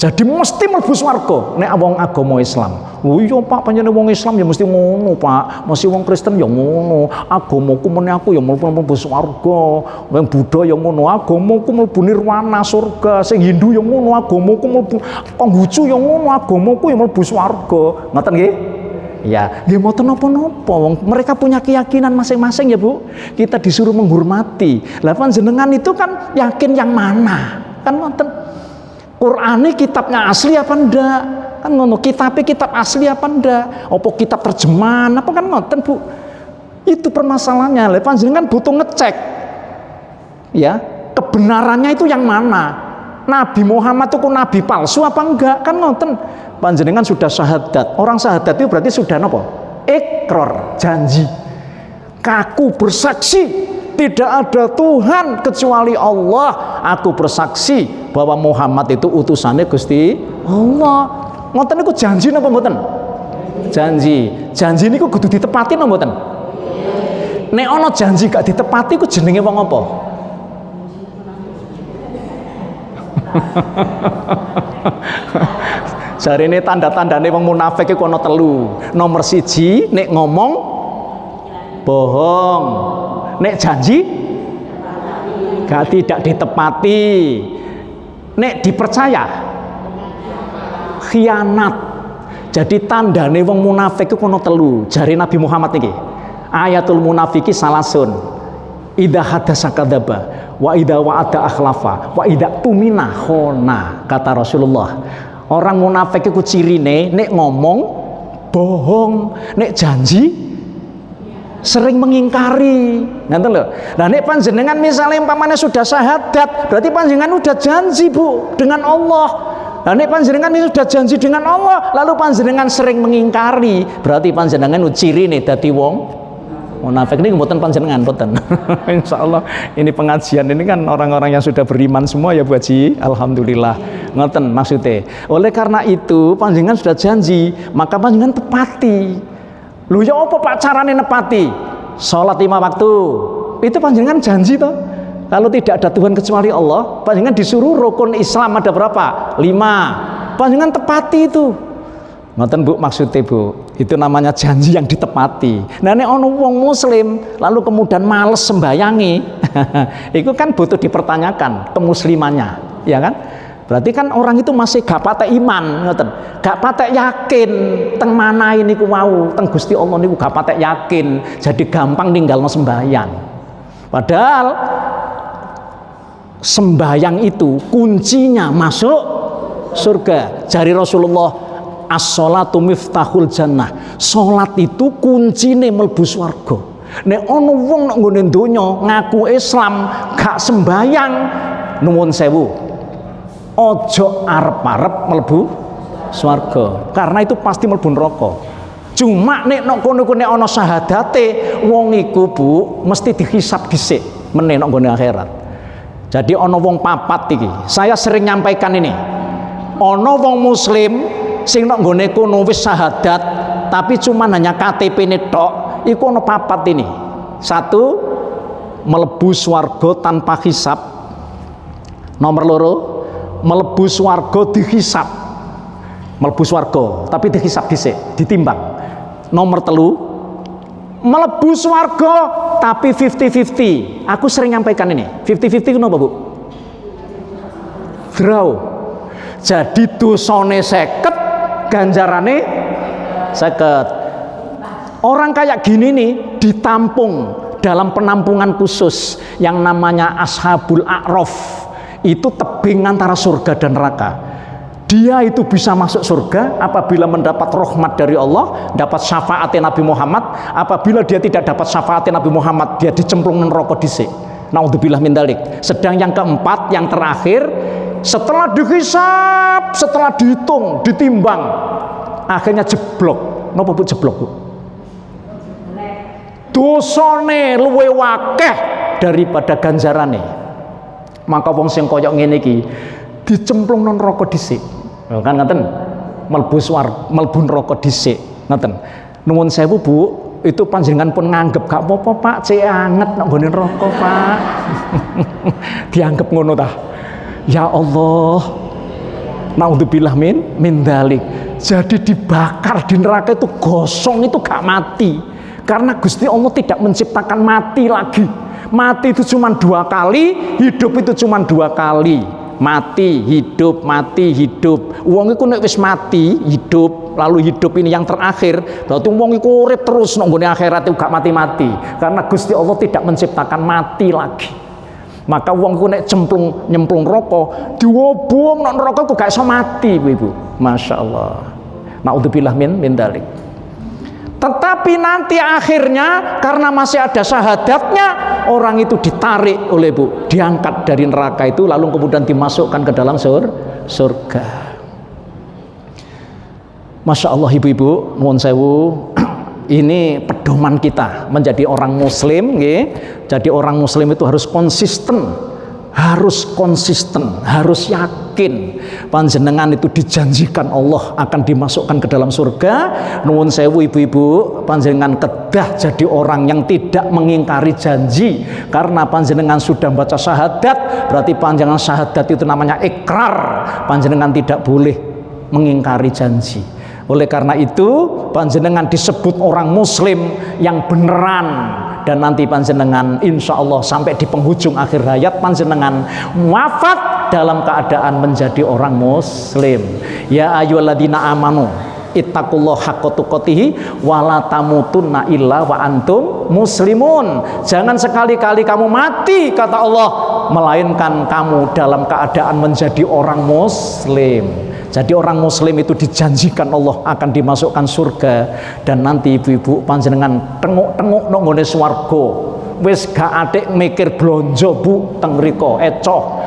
Jadi mesti mlebu swarga nek wong agama Islam. Oh iya Pak, panjenengan wong Islam ya mesti ngono Pak. Mesti wong Kristen ya ngono. Agamaku meneh aku ya mlebu swarga. Wong Buddha ya ngono. Agamaku mlebu nirwana surga. Sing Hindu ya ngono. Agamaku mlebu Konghucu ya ngono. Agamaku ya mlebu swarga. Ngoten nggih? Ya, nggih mboten napa-napa. Wong mereka punya keyakinan masing-masing ya Bu. Kita disuruh menghormati. Lah panjenengan itu kan yakin yang mana? Kan ngoten. Qur'ane kitabnya asli apa ndak? Kan ngono, kitabnya kitab asli apa ndak? Apa kitab terjemahan apa kan ngoten Bu? Itu permasalahannya. Lah panjenengan butuh ngecek. Ya, kebenarannya itu yang mana? Nabi Muhammad itu nabi palsu apa enggak? Kan ngoten. Panjenengan sudah syahadat. Orang syahadat itu berarti sudah napa? Iqrar, janji. Kaku bersaksi tidak ada Tuhan kecuali Allah. Aku bersaksi bahwa Muhammad itu utusannya Gusti Allah. Ngoten niku janji napa mboten? Janji. Janji niku kudu ditepati napa mboten? nek ana janji gak ditepati ku jenenge wong apa? Jarine tanda-tandane wong munafik iku ana 3. Nomor 1 nek ngomong bohong, nek janji tidak ditepati, nek dipercaya khianat. Jadi tandane wong munafik iku ana 3. Jari Nabi Muhammad iki, ayatul munafiki salasun, idza hadasa kadzaba wa idza wa'ada akhlafa wa idza tumina khona. Kata Rasulullah, orang munafik iku cirine nek ngomong bohong, nek janji sering mengingkari. Ngoten lho. Lah nek panjenengan misalnya umpamanya sudah syahadat, berarti panjenengan udah janji, Bu, dengan Allah. Lah nek panjenengan sudah janji dengan Allah, lalu panjenengan sering mengingkari, berarti panjenengan cirine dadi wong munafik. Ini mboten panjenengan mboten. Insyaallah ini pengajian ini kan orang-orang yang sudah beriman semua ya Bu Haji. Alhamdulillah. Ngoten maksudnya. Oleh karena itu panjenengan sudah janji, maka panjenengan tepati. Lho ya apa Pak carane nepati? Salat 5 waktu. Itu panjenengan janji toh. Kalau tidak ada Tuhan kecuali Allah, panjenengan disuruh rukun Islam ada berapa? 5. Panjenengan tepati itu. Ngoten Bu maksudnya Bu. Itu namanya janji yang ditepati. Nah nek ana wong muslim lalu kemudian males sembayangi, itu kan butuh dipertanyakan kemuslimannya, ya kan? Berarti kan orang itu masih gak patek iman, ngoten. Gak patek yakin teng mana ini ku wau, teng Gusti Allah niku gak patek yakin. Jadi gampang ninggalno sembayang. Padahal sembayang itu kuncinya masuk surga. Jari Rasulullah, as-sholatu miftahul jannah. Salat itu kuncine mlebu swarga. Nek ana wong nek nggone donya ngaku Islam gak sembayang, nuwun sewu, ojo arep-arep mlebu swarga, karena itu pasti mlebu neraka. Cuma nek kono nek ana syahadate wong iku Bu mesti dihisab dhisik meneh nek nggone akhirat. Jadi ana wong 4 iki. Saya sering nyampaikan ini. Ana wong muslim sing nek nggone kono wis syahadat tapi cuma hanya KTP-ne tok, iku ana 4 ini. 1, mlebu swarga tanpa hisab. Nomor 2, mlebu swarga dihisab. Mlebu swarga tapi dihisab dhisik, ditimbang. Nomor 3, mlebu swarga tapi 50-50. Aku sering nyampaikan ini. 50-50 kenapa Bu? Draw. Jadi dosane 50, ganjarane 50. Orang kayak gini nih ditampung dalam penampungan khusus yang namanya Ashabul A'raf. Itu tebing antara surga dan neraka. Dia itu bisa masuk surga apabila mendapat rahmat dari Allah, dapat syafaatnya Nabi Muhammad. Apabila dia tidak dapat syafaatnya Nabi Muhammad, dia dicemplung neraka dhisik. Naudzubillah min dzalik. Sedang yang keempat, yang terakhir, setelah dihisab, setelah dihitung, ditimbang, akhirnya jeblok. Napa Bu jeblok Bu? Dosane luwe wakeh daripada ganjarane. Maka wong sing kaya ngene iki dicemplung nang neraka dhisik. Kan ngoten. Mlebu neraka dhisik. Ngoten. Nuwun sewu Bu, itu panjenengan pun nganggep gak apa-apa Pak, cek anget nang nggone neraka Pak. Dianggep ngono ta. Ya Allah. Naudzubillah min dzalik. Jadi dibakar di neraka itu gosong itu gak mati. Karena Gusti Allah tidak menciptakan mati lagi. Mati itu cuma 2 kali, hidup itu cuma 2 kali. Mati, hidup, mati, hidup. Wong iku nek wis mati, hidup, lalu hidup ini yang terakhir, berarti wong iku urip terus nang nggone akhirat itu gak mati-mati. Karena Gusti Allah tidak menciptakan mati lagi. Maka wong iku nek nyemplung neraka, diobong nang neraka iku gak iso mati, Ibu. Masyaallah. Naudzubillah min dzalik. Tetapi nanti akhirnya karena masih ada syahadatnya, orang itu ditarik oleh Bu, diangkat dari neraka itu lalu kemudian dimasukkan ke dalam surga. Masya Allah ibu-ibu, nuwun sewu, ini pedoman kita menjadi orang muslim, nggih. Jadi orang muslim itu harus konsisten, harus yakin yakin panjenengan itu dijanjikan Allah akan dimasukkan ke dalam surga, nuwun sewu ibu-ibu, panjenengan kedah jadi orang yang tidak mengingkari janji. Karena panjenengan sudah baca syahadat, berarti panjenengan syahadat itu namanya ikrar, panjenengan tidak boleh mengingkari janji. Oleh karena itu panjenengan disebut orang muslim yang beneran, dan nanti panjenengan insya Allah sampai di penghujung akhir hayat panjenengan wafat dalam keadaan menjadi orang muslim. Ya ayyuhalladzina amanu ittaqullaha haqqa tuqatih wa la tamutunna illa wa antum muslimun. Jangan sekali-kali kamu mati, kata Allah, melainkan kamu dalam keadaan menjadi orang muslim. Jadi orang muslim itu dijanjikan Allah akan dimasukkan surga, dan nanti ibu-ibu panjenengan tengok-tengok nang ngone swarga wis gak atik mikir blonjo Bu teng mriko ecoh,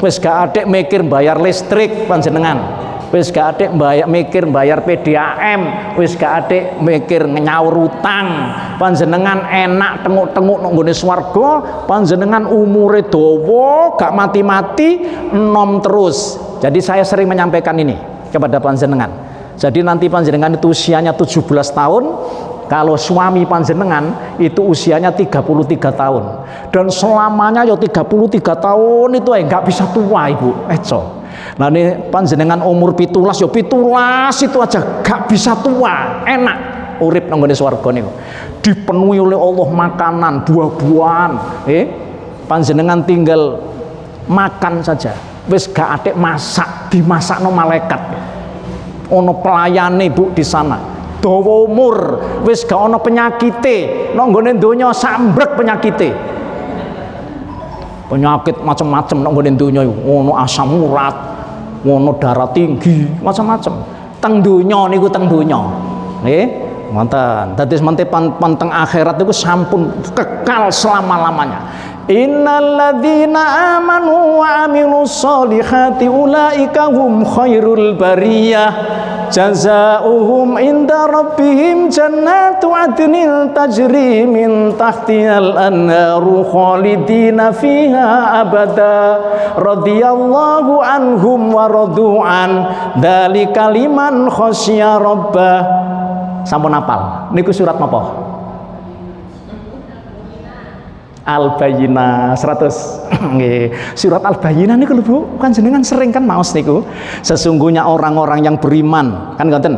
wis gak atik mikir bayar listrik panjenengan, wis gak atik mikir bayar PDAM, wis gak atik mikir nyaur utang. Panjenengan enak tengok-tengok nang nggone swarga, panjenengan umure dawa gak mati-mati enom terus. Jadi saya sering menyampaikan ini kepada panjenengan. Jadi nanti panjenengan itu usianya 17 tahun, kalau suami panjenengan itu usianya 33 tahun. Dan selamanya ya 33 tahun itu nggak bisa tua ibu. Nah ini panjenengan umur 17 ya 17 itu aja gak bisa tua, enak urip nang ngene swarga niku. Dipenuhi oleh Allah makanan, buah-buahan. Panjenengan tinggal makan saja. Wis gak atik masak, dimasakno malaikat. Ono pelayane Bu di sana. Dawa umur, wis gak ono penyakite. Nang nggone donya sambrek penyakite. Penyakit macam-macam nang nggone donya iku. Ono asam urat, ono darah tinggi, macam-macam. Teng donya niku teng donya. Nggih, ngoten. Dadi semente panteng akhirat niku sampun kekal selama-lamanya. Innalladzina amanu wa amilus solihati ulaika hum khairul bariyah jazaohum inda rabbihim jannatu adnil tajri min tahtihal anharu khalidina fiha abada radhiyallahu anhum wa radu'an dzalika liman khasya rabbah. Sampun hafal niku surat napa? Al-Bayyinah 100. Surat Al-Bayyinah niku lho Bu, kan jenengan sering kan maos niku. Sesungguhnya orang-orang yang beriman, kan ngoten,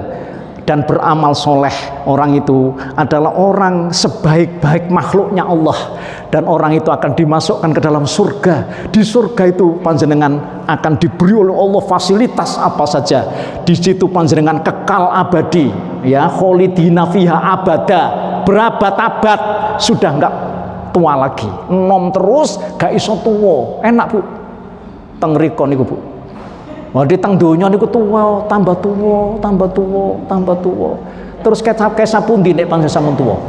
dan beramal soleh, orang itu adalah orang sebaik-baik makhluknya Allah, dan orang itu akan dimasukkan ke dalam surga. Di surga itu panjenengan akan diberi oleh Allah fasilitas apa saja. Di situ panjenengan kekal abadi, ya, kholidina fiha abada, berabad-abad, sudah enggak tua lagi, enom terus, gak iso tua, enak Bu. Teng mriko niku Bu. Wadi teng donya niku tua, tambah tua, tambah tua, tambah tua. Terus kecap-kecap pundi nek panjenengan sampun tua?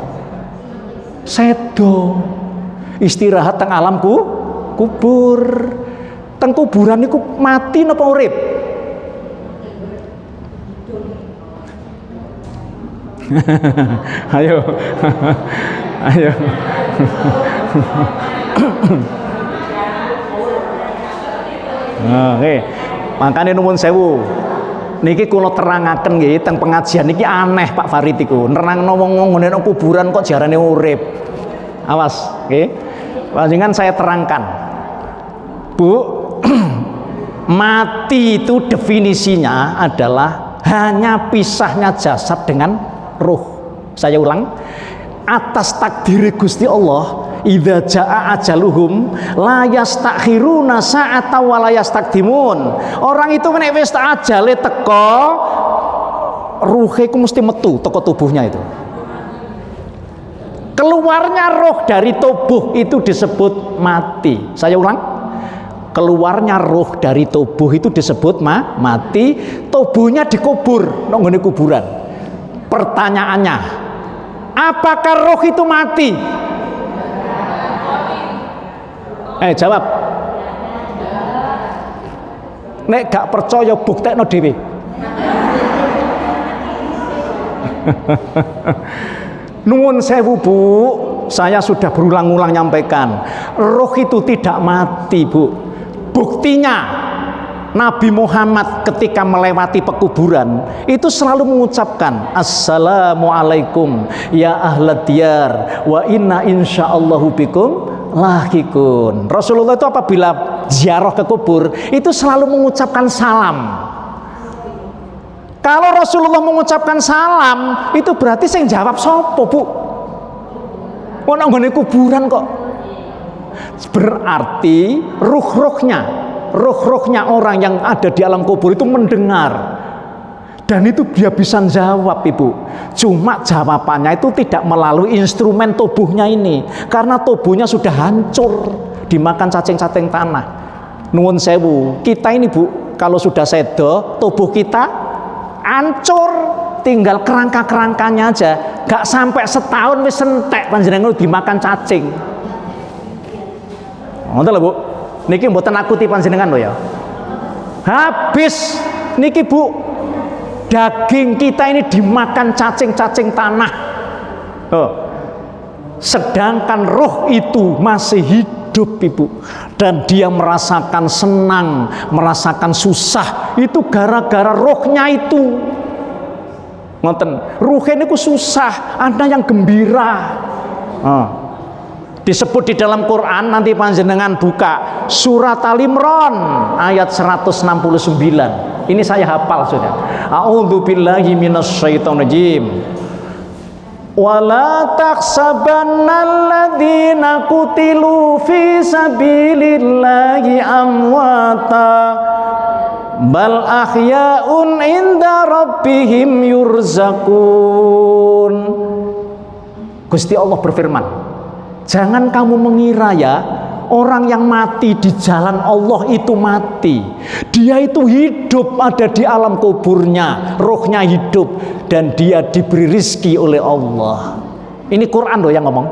Sedo. Istirahat teng alam kubur. Teng kuburan niku mati napa urip? Ayo. Ayo. Oke. Makanya nuwun sewu. Niki kula terangaken nggih teng pengajian niki aneh Pak Farid iku. Nerangno wong ngene nang kuburan kok jarane urip. Awas, nggih. Panjenengan saya terangkan. Bu, mati itu definisinya adalah hanya pisahnya jasad dengan ruh. Saya ulang. Atas takdir Gusti Allah, idza jaa ajaluhum la yastakhiruna sa'ata wa la yastaqdimun. Orang itu nek wis ajale teko, ruhe ku mesti metu teko tubuhnya itu. Keluarnya roh dari tubuh itu disebut mati. Saya ulang. Keluarnya roh dari tubuh itu disebut mati. Tubuhnya dikubur nang ngene kuburan. Pertanyaannya, apakah roh itu mati? Jawab. Nek gak percaya buktekno dhewe. Nuwun sewu Bu, saya sudah berulang-ulang nyampaikan, roh itu tidak mati Bu. Buktinya Nabi Muhammad ketika melewati pekuburan itu selalu mengucapkan assalamualaikum ya ahlad diyar wa inna insyaallahu bikum lahikun. Rasulullah itu apabila ziarah ke kubur itu selalu mengucapkan salam. Kalau Rasulullah mengucapkan salam itu berarti sing jawab sapa, Bu? Wong nang nggone kuburan kok. Berarti ruh-ruhnya orang yang ada di alam kubur itu mendengar, dan itu dia bisa jawab, Ibu. Cuma jawabannya itu tidak melalui instrumen tubuhnya ini, karena tubuhnya sudah hancur dimakan cacing-cacing tanah. Nuwun sewu, kita ini, Bu, kalau sudah sedo tubuh kita hancur, tinggal kerangka-kerangkanya aja, gak sampai setahun wis entek panjenengan dimakan cacing. Ngoten lho, Bu. Niki mboten nakuti panjenengan lho ya. Habis niki, Bu. Daging kita ini dimakan cacing-cacing tanah. Oh. Sedangkan roh itu masih hidup, Ibu. Dan dia merasakan senang, merasakan susah. Itu gara-gara rohnya itu. Ngoten, ruhen itu susah, ada yang gembira. Oh. Disebut di dalam Quran, nanti panjenengan buka surat Al-Imran ayat 169. Ini saya hafal sudah. A'udzubillahi minasyaitonirrajim. Wala tahsabannalladzina qutilu fi sabilillahi amwata bal ahya'un inda rabbihim yurzakun. Gusti Allah berfirman, jangan kamu mengira ya, orang yang mati di jalan Allah itu mati. Dia itu hidup, ada di alam kuburnya, rohnya hidup, dan dia diberi rizki oleh Allah. Ini Quran loh yang ngomong.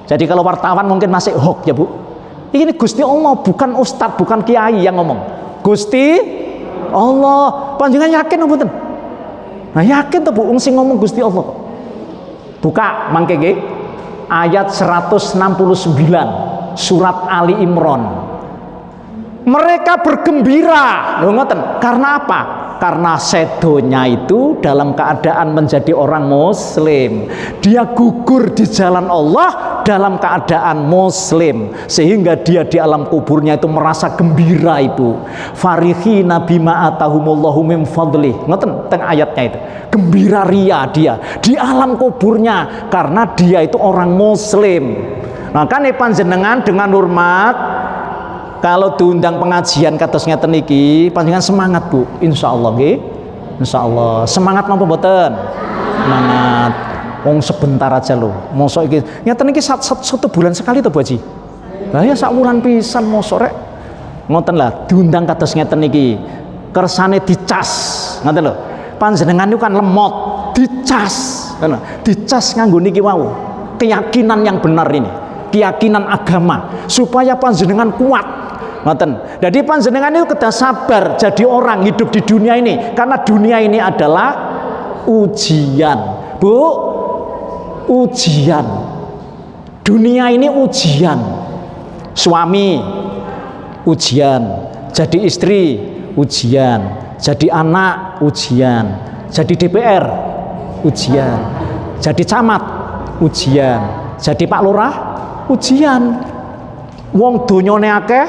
Jadi kalau wartawan mungkin masih hoax ya, Bu. Ini Gusti Allah, bukan ustadz, bukan kiai yang ngomong. Gusti Allah. Panjenengan yakin apa mboten? Nah, yakin tuh, Bu, sing ngomong Gusti Allah. Buka mangke nggih ayat 169 surat Ali Imran. Mereka bergembira, lho ngoten. Karena apa? Karena sedonya itu dalam keadaan menjadi orang muslim. Dia gugur di jalan Allah dalam keadaan muslim, sehingga dia di alam kuburnya itu merasa gembira, Ibu. Farihina bima atahumullahu min fadlih. Ngoten teng ayatnya itu. Gembira ria dia di alam kuburnya karena dia itu orang muslim. Nah, kan panjenengan dengan hormat kalau diundang pengajian kados ngeten iki, panjenengan semangat, Bu. Insyaallah nggih. Insyaallah. Semangat napa mboten? Semangat. Wong sebentar aja lho. Mosok iki ngeten iki satu bulan sekali to, Bu Haji? Lah ya sak wulan pisan mosok rek. Ngoten lah, diundang kados ngeten iki. Kersane dicas. Ngoten lho. Panjenengan itu kan lemot, dicas. Dicas nganggo niki wau. Keyakinan yang benar ini. Keyakinan agama supaya panjenengan kuat. Ngoten. Jadi panjenengan itu kedah sabar jadi orang hidup di dunia ini, karena dunia ini adalah ujian, Bu. Ujian. Dunia ini ujian. Suami ujian, jadi istri ujian, jadi anak ujian, jadi DPR ujian, jadi camat ujian, jadi Pak Lurah ujian. Wong donyane akeh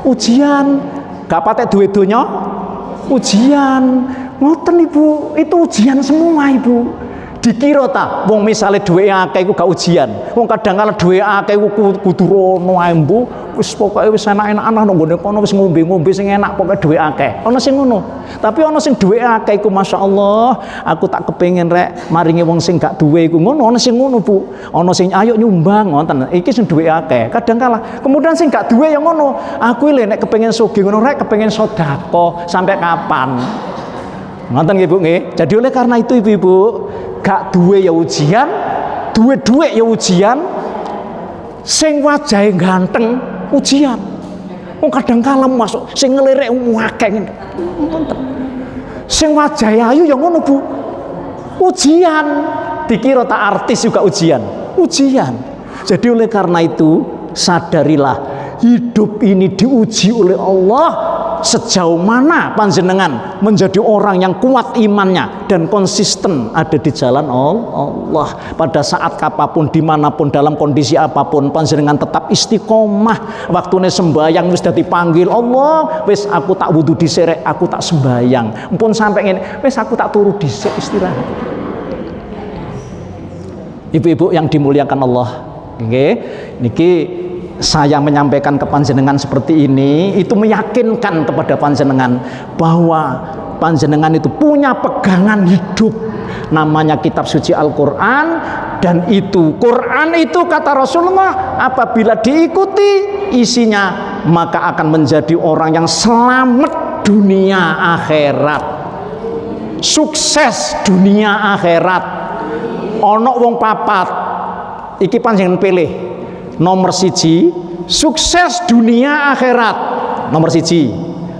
ujian, gak patek duwe donya ujian. Ngoten, Ibu, itu ujian semua, Ibu. Dikira ta wong misale duwe akeh iku gak ujian. Wong kadang kala duwe akeh iku kudu rono ae, Bu. Wis pokoke wis enak-enakan nang nggone kono wis ngombe-ngombe sing enak, pokoke duwe akeh. Ana sing ngono. Tapi ana sing duwe akeh iku masyaallah, aku tak kepengin rek maringi wong sing gak duwe iku ngono. Ana sing ngono, Bu. Ana sing ayo nyumbang ngoten. Iki sing duwe akeh. Kadang kala kemudian sing gak duwe ya ngono. Aku lho nek kepengin sugih ngono rek, kepengin sedekah sampai kapan? Ngoten nggih, Bu nggih. Jadi oleh karena itu Ibu-ibu, gak duwe ya ujian, duwe duit ya ujian, sing wajahe ganteng ujian. Wong kadang kala masuk sing ngelirik akeh ngene. Sing wajahe ayu ya ngono, Bu. Ujian. Dikira tak artis juga ujian. Ujian. Jadi oleh karena itu sadarilah hidup ini diuji oleh Allah sejauh mana panjenengan menjadi orang yang kuat imannya dan konsisten ada di jalan Allah. Pada saat apapun, dimanapun, dalam kondisi apapun, panjenengan tetap istiqomah. Waktune sembahyang wis dadi panggil Allah, wis aku tak wudu dhisik, aku tak sembahyang. Mumpun sampai ngene, wis aku tak turu dhisik istirahat. Ibu-ibu yang dimuliakan Allah, nggih, niki saya menyampaikan ke panjenengan seperti ini, itu meyakinkan kepada panjenengan bahwa panjenengan itu punya pegangan hidup namanya kitab suci Al-Quran, dan itu Quran itu kata Rasulullah apabila diikuti isinya maka akan menjadi orang yang selamat dunia akhirat, sukses dunia akhirat. Ono wong papat iki panjenengan pilih. Nomor siji, sukses dunia akhirat. Nomor siji.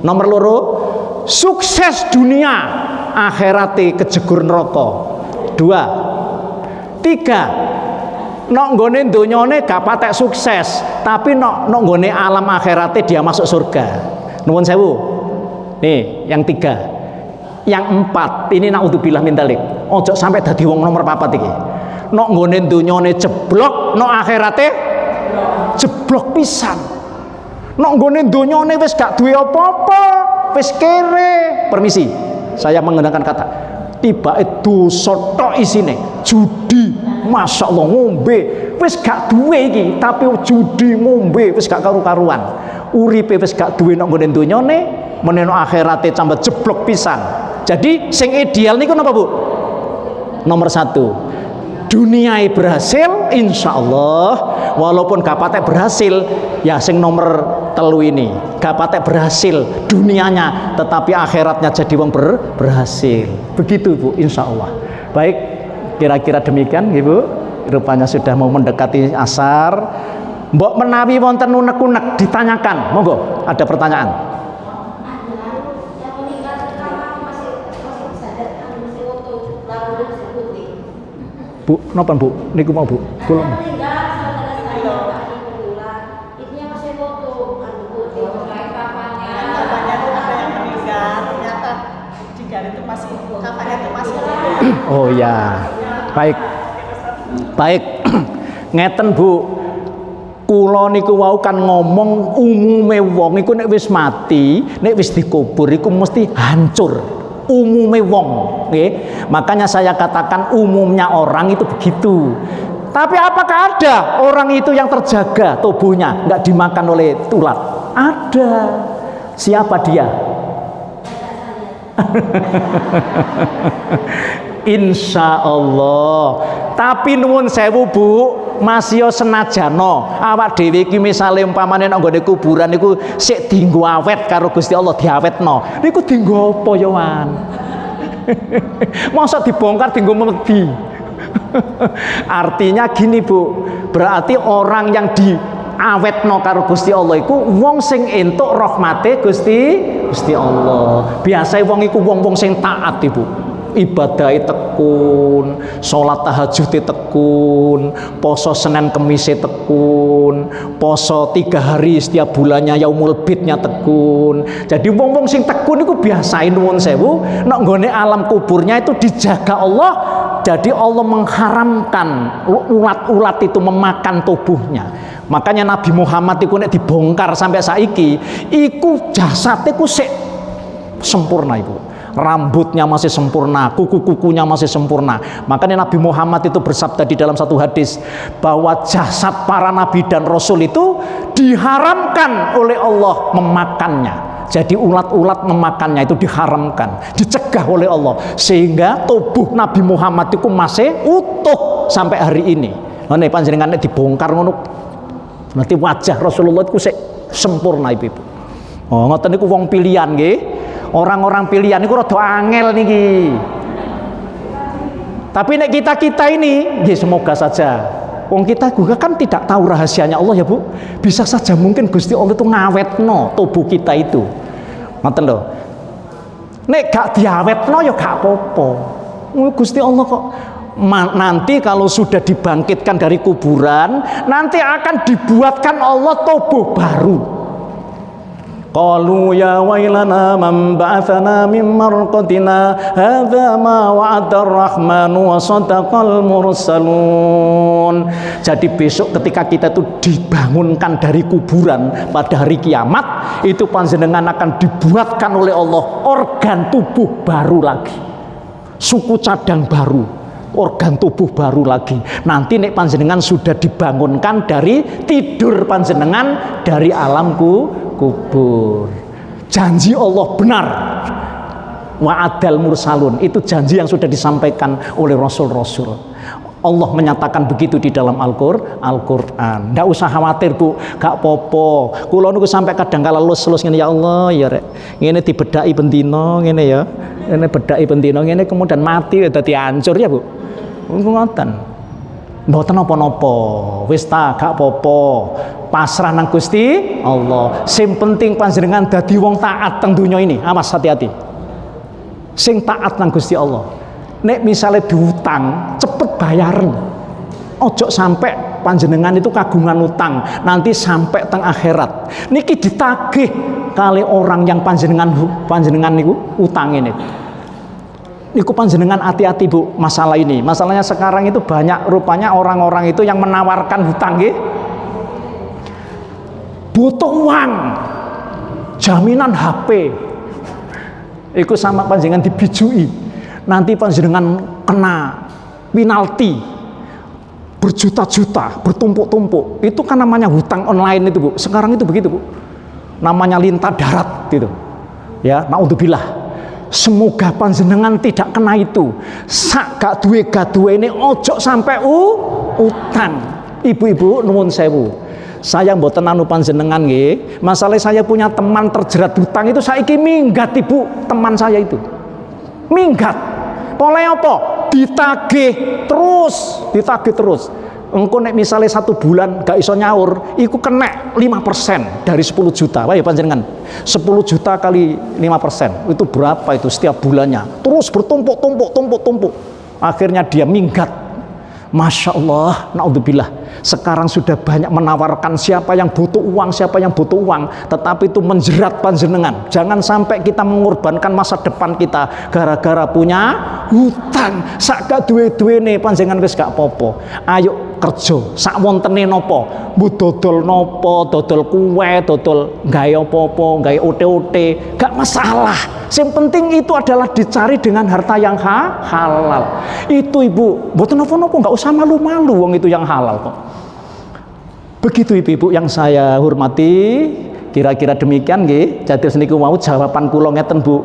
Nomor loro, sukses dunia akhirate kejegur neraka. 2. 3. Nok nggone donyane gak patek sukses, tapi nok nggone alam akhirate dia masuk surga. Nuwun sewu. Nih, yang 3. Yang 4, ini naudzubillah min dzalik. Ojo sampai dadi wong nomor 4 iki. Nok nggone donyane jeblok, nok akhirate jeblok pisan. Nok nggone donyane wis gak duwe apa-apa, wis kere. Permisi, saya menggunakan kata tibake dosa tok isine, judi, masyaallah ngombe, wis gak duwe iki, tapi judi ngombe wis gak karu-karuan. Uripe wis gak duwe nok nggone donyane, meneno akhirate tambah jeblok pisan. Jadi sing ideal niku napa, Bu? Nomor 1, dunia berhasil insya Allah, walaupun gak patek berhasil ya sing nomor 3 ini gak patek berhasil dunianya, tetapi akhiratnya jadi wong berhasil. Begitu Bu, insya Allah. Baik, kira-kira demikian Ibu. Rupanya sudah mau mendekati asar. Mbok menawi wonten unek-unek ditanyakan, monggo ada pertanyaan. Bu, napa Bu? Niku mau Bu. Kula. Oh ya. Baik. Baik. Ngeten Bu. Kula niku wau kan ngomong umume wong iku nek wis mati, nek wis dikubur iku mesti hancur. Umume wong, okay? Makanya saya katakan umumnya orang itu begitu. Tapi apakah ada orang itu yang terjaga tubuhnya, nggak dimakan oleh ulat? Ada. Siapa dia? Insya Allah. Tapi nuwun sewu Bu, masih senajano awak dhewe iki misale umpamane nang nggone kuburan niku sik dienggo awet karo Gusti Allah diawetno. Niku dienggo apa ya wan? Masa dibongkar dienggo medi. Artinya gini Bu, berarti orang yang diawetno karo Gusti Allah iku wong sing entuk rahmate Gusti Allah. Biasa wong iku wong-wong sing taat Ibu. Ibadai tekun, sholat tahajud tekun, poso Senin Kemis tekun, poso 3 hari setiap bulannya yaumul bidnya tekun. Jadi wong-wong sing tekun itu biasain nuwun sewu, nek nggone alam kuburnya itu dijaga Allah. Jadi Allah mengharamkan ulat-ulat itu memakan tubuhnya. Makanya Nabi Muhammad itu nek dibongkar sampai saiki, iku jasate ku sik sempurna Ibu. Rambutnya masih sempurna, kuku-kukunya masih sempurna. Makanya Nabi Muhammad itu bersabda di dalam satu hadis bahwa jasad para nabi dan rasul itu diharamkan oleh Allah memakannya. Jadi ulat-ulat memakannya itu diharamkan, dicegah oleh Allah, sehingga tubuh Nabi Muhammad itu masih utuh sampai hari ini. Nek panjenengan dibongkar ngono, nanti wajah Rasulullah itu sempurna Ibu. Oh, ngoten niku wong pilihan nggih. Orang-orang pilihan itu rada angel niki. Tapi nek kita ini, ya semoga saja. Wong kita juga kan tidak tahu rahasianya Allah ya Bu. Bisa saja mungkin Gusti Allah itu ngawetno tubuh kita itu. Ngoten lho. Nek gak diawetno ya gak apa-apa. Gusti Allah kok nanti kalau sudah dibangkitkan dari kuburan, nanti akan dibuatkan Allah tubuh baru. qalu ya wailana man ba'athana min marqatina hadza ma wa'ada ar-rahmanu wa sadaqal mursalun. Jadi besok ketika kita itu dibangunkan dari kuburan pada hari kiamat, itu panjenengan akan dibuatkan oleh Allah organ tubuh baru lagi, suku cadang baru, organ tubuh baru lagi. Nanti nek panjenengan sudah dibangunkan dari tidur panjenengan dari alam kubur. Janji Allah benar. Wa'adal mursalun, itu janji yang sudah disampaikan oleh rasul-rasul. Allah menyatakan begitu di dalam Al-Qur'an. Ndak usah khawatir, Bu, gak popo. Kula niku sampai kadang kala lus-lus ngene, ya Allah ya rek. Ngene dibedaki bendina ngene ya. Ngene bedaki bendina ngene kemudian mati dadi hancur ya, Bu. Ngoten. Mboten napa-napa, wis ta gak apa-apa. Pasrah nang Gusti Allah. Sing penting panjenengan dadi wong taat teng donya ini. Awas, hati-hati. Sing taat nang Gusti Allah. Nek misalnya diutang, cepet bayaran. Ojo sampai panjenengan itu kagungan utang, nanti sampai teng akhirat niki ditagih kali orang yang panjenengan niku utang ini. Niku panjenengan hati-hati, Bu, masalah ini. Masalahnya sekarang itu banyak rupanya orang-orang itu yang menawarkan hutang nggih. Butuh uang, jaminan HP. Iku sama panjenengan dibijui. Nanti panjenengan kena penalti berjuta-juta, bertumpuk-tumpuk. Itu kan namanya hutang online itu, Bu. Sekarang itu begitu, Bu. Namanya lintah darat gitu. Ya, naudzubillah. Semoga panjenengan tidak kena itu. Sak gak duwe gaduwe ini ojo sampai utang. Ibu-ibu nuwun sewu. Saya mboten anu panjenengan nggih. Masalah saya punya teman terjerat hutang itu saiki minggat, Ibu, teman saya itu. Minggat. Oleh apa? Ditagih terus. Engko nek misalnya 1 bulan gak iso nyaur, iku kena 5% dari 10 juta. Wah ya panjenengan, 10 juta kali 5%, itu berapa itu setiap bulannya? Terus bertumpuk. Akhirnya dia minggat. Masya Allah, naudzubillah. Sekarang sudah banyak menawarkan siapa yang butuh uang, tetapi itu menjerat panjenengan. Jangan sampai kita mengorbankan masa depan kita gara-gara punya hutang. Sak gak duwe-duwene panjenengan wis gak apa-apa. Ayo kerja sak wontene napa, dodol napa, dodol kue, dodol gawe apa-apa, gawe ote-ote, gak masalah. Yang penting itu adalah dicari dengan harta yang halal. Itu, Ibu, mboten napa-napa, gak usah malu-malu, wong itu yang halal kok. Begitu, Ibu-ibu yang saya hormati, kira-kira demikian nggih. Jadi seniku mau jawaban kula ngeten, Bu.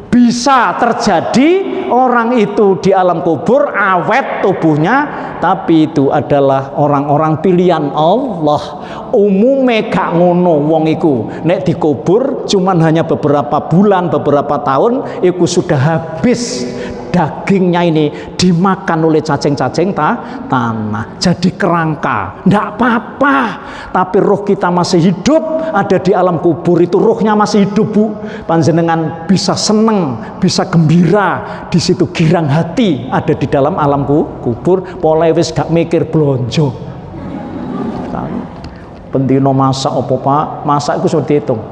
Bisa terjadi orang itu di alam kubur awet tubuhnya, tapi itu adalah orang-orang pilihan Allah. Umume gak ngono wong iku. Nek dikubur cuman hanya beberapa bulan, beberapa tahun, iku sudah habis. Dagingnya ini dimakan oleh cacing-cacing tanah, jadi kerangka. Ndak apa-apa, tapi roh kita masih hidup, ada di alam kubur itu rohnya masih hidup, Bu. Panjenengan bisa seneng, bisa gembira di situ, girang hati ada di dalam alam kubur. Mulai wis gak mikir blonjo. Pendino masak apa, Pak? Masak itu sudah dihitung.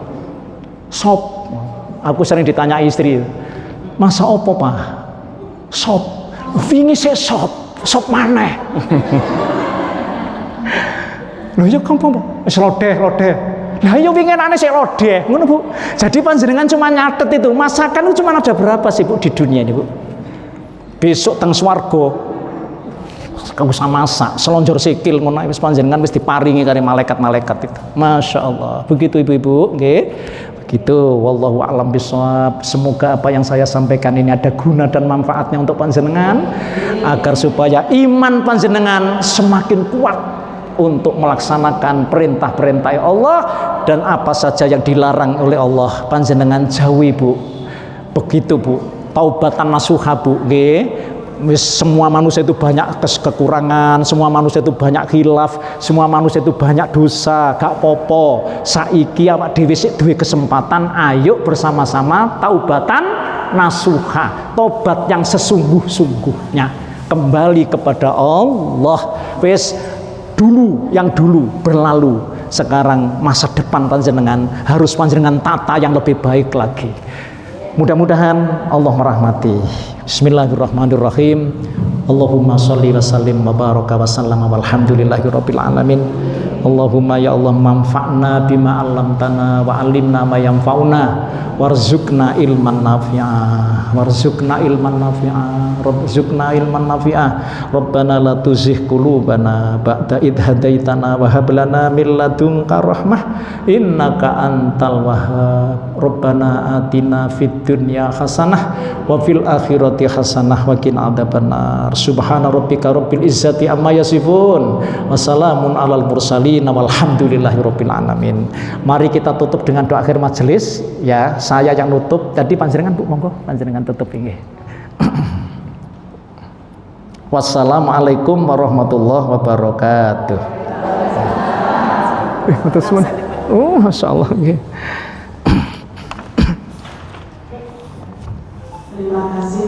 Sop. Aku sering ditanya istri, masak apa, Pak? Sop, wingi sik sop maneh. Lho ya kamu wis lodeh. Lah ya winginane sik lodeh, ngono, Bu. Jadi panjenengan cuma nyatet itu, masakan itu cuma ada berapa sih, Bu, di dunia ini, Bu? Besok teng swarga kamu usah masak, selonjor sikil ngono wis panjenengan wis diparingi karo malaikat-malaikat itu. Masya Allah. Begitu, Ibu-ibu, nggih. Gitu, wallahu a'lam bishawab. Semoga apa yang saya sampaikan ini ada guna dan manfaatnya untuk panjenengan, agar supaya iman panjenengan semakin kuat untuk melaksanakan perintah-perintah Allah, dan apa saja yang dilarang oleh Allah panjenengan jauhi, Bu. Begitu, Bu. Taubatan nasuha, Bu, nggih. Semua manusia itu banyak kekurangan, semua manusia itu banyak khilaf, semua manusia itu banyak dosa, gak popo. Saiki awak dhewe sik duwe kesempatan, ayo bersama-sama taubatan nasuha, tobat yang sesungguh-sungguhnya, kembali kepada Allah. Wis dulu yang dulu berlalu, sekarang masa depan panjenengan harus panjenengan tata yang lebih baik lagi. Mudah-mudahan Allah merahmati. Bismillahirrahmanirrahim. Allahumma sholli wa sallim wa baraka wa sallama walhamdulillahirabbil alamin. Allahumma ya Allah manfa'na bima 'allamtana wa 'allimna ma yanfa'una warzuqna ilman nafi'a Rabbana la tuzigh qulubana ba'da idh hadaitana wa hab lana min ladunka rahmah innaka antal wahhab. Rabbana atina fid dunya hasanah wa fil akhirati hasanah wa qina adzabannar. Subhana rabbika rabbil izzati amma yasifun wa salamun alal mursalin walhamdulillahirabbil alamin. Mari kita tutup dengan doa akhir majelis ya. Saya yang nutup, jadi panjenengan Bu, monggo panjenengan tutup nggih. Wassalamualaikum warahmatullahi wabarakatuh. Matur suwun. Oh, masyaallah nggih. Terima kasih.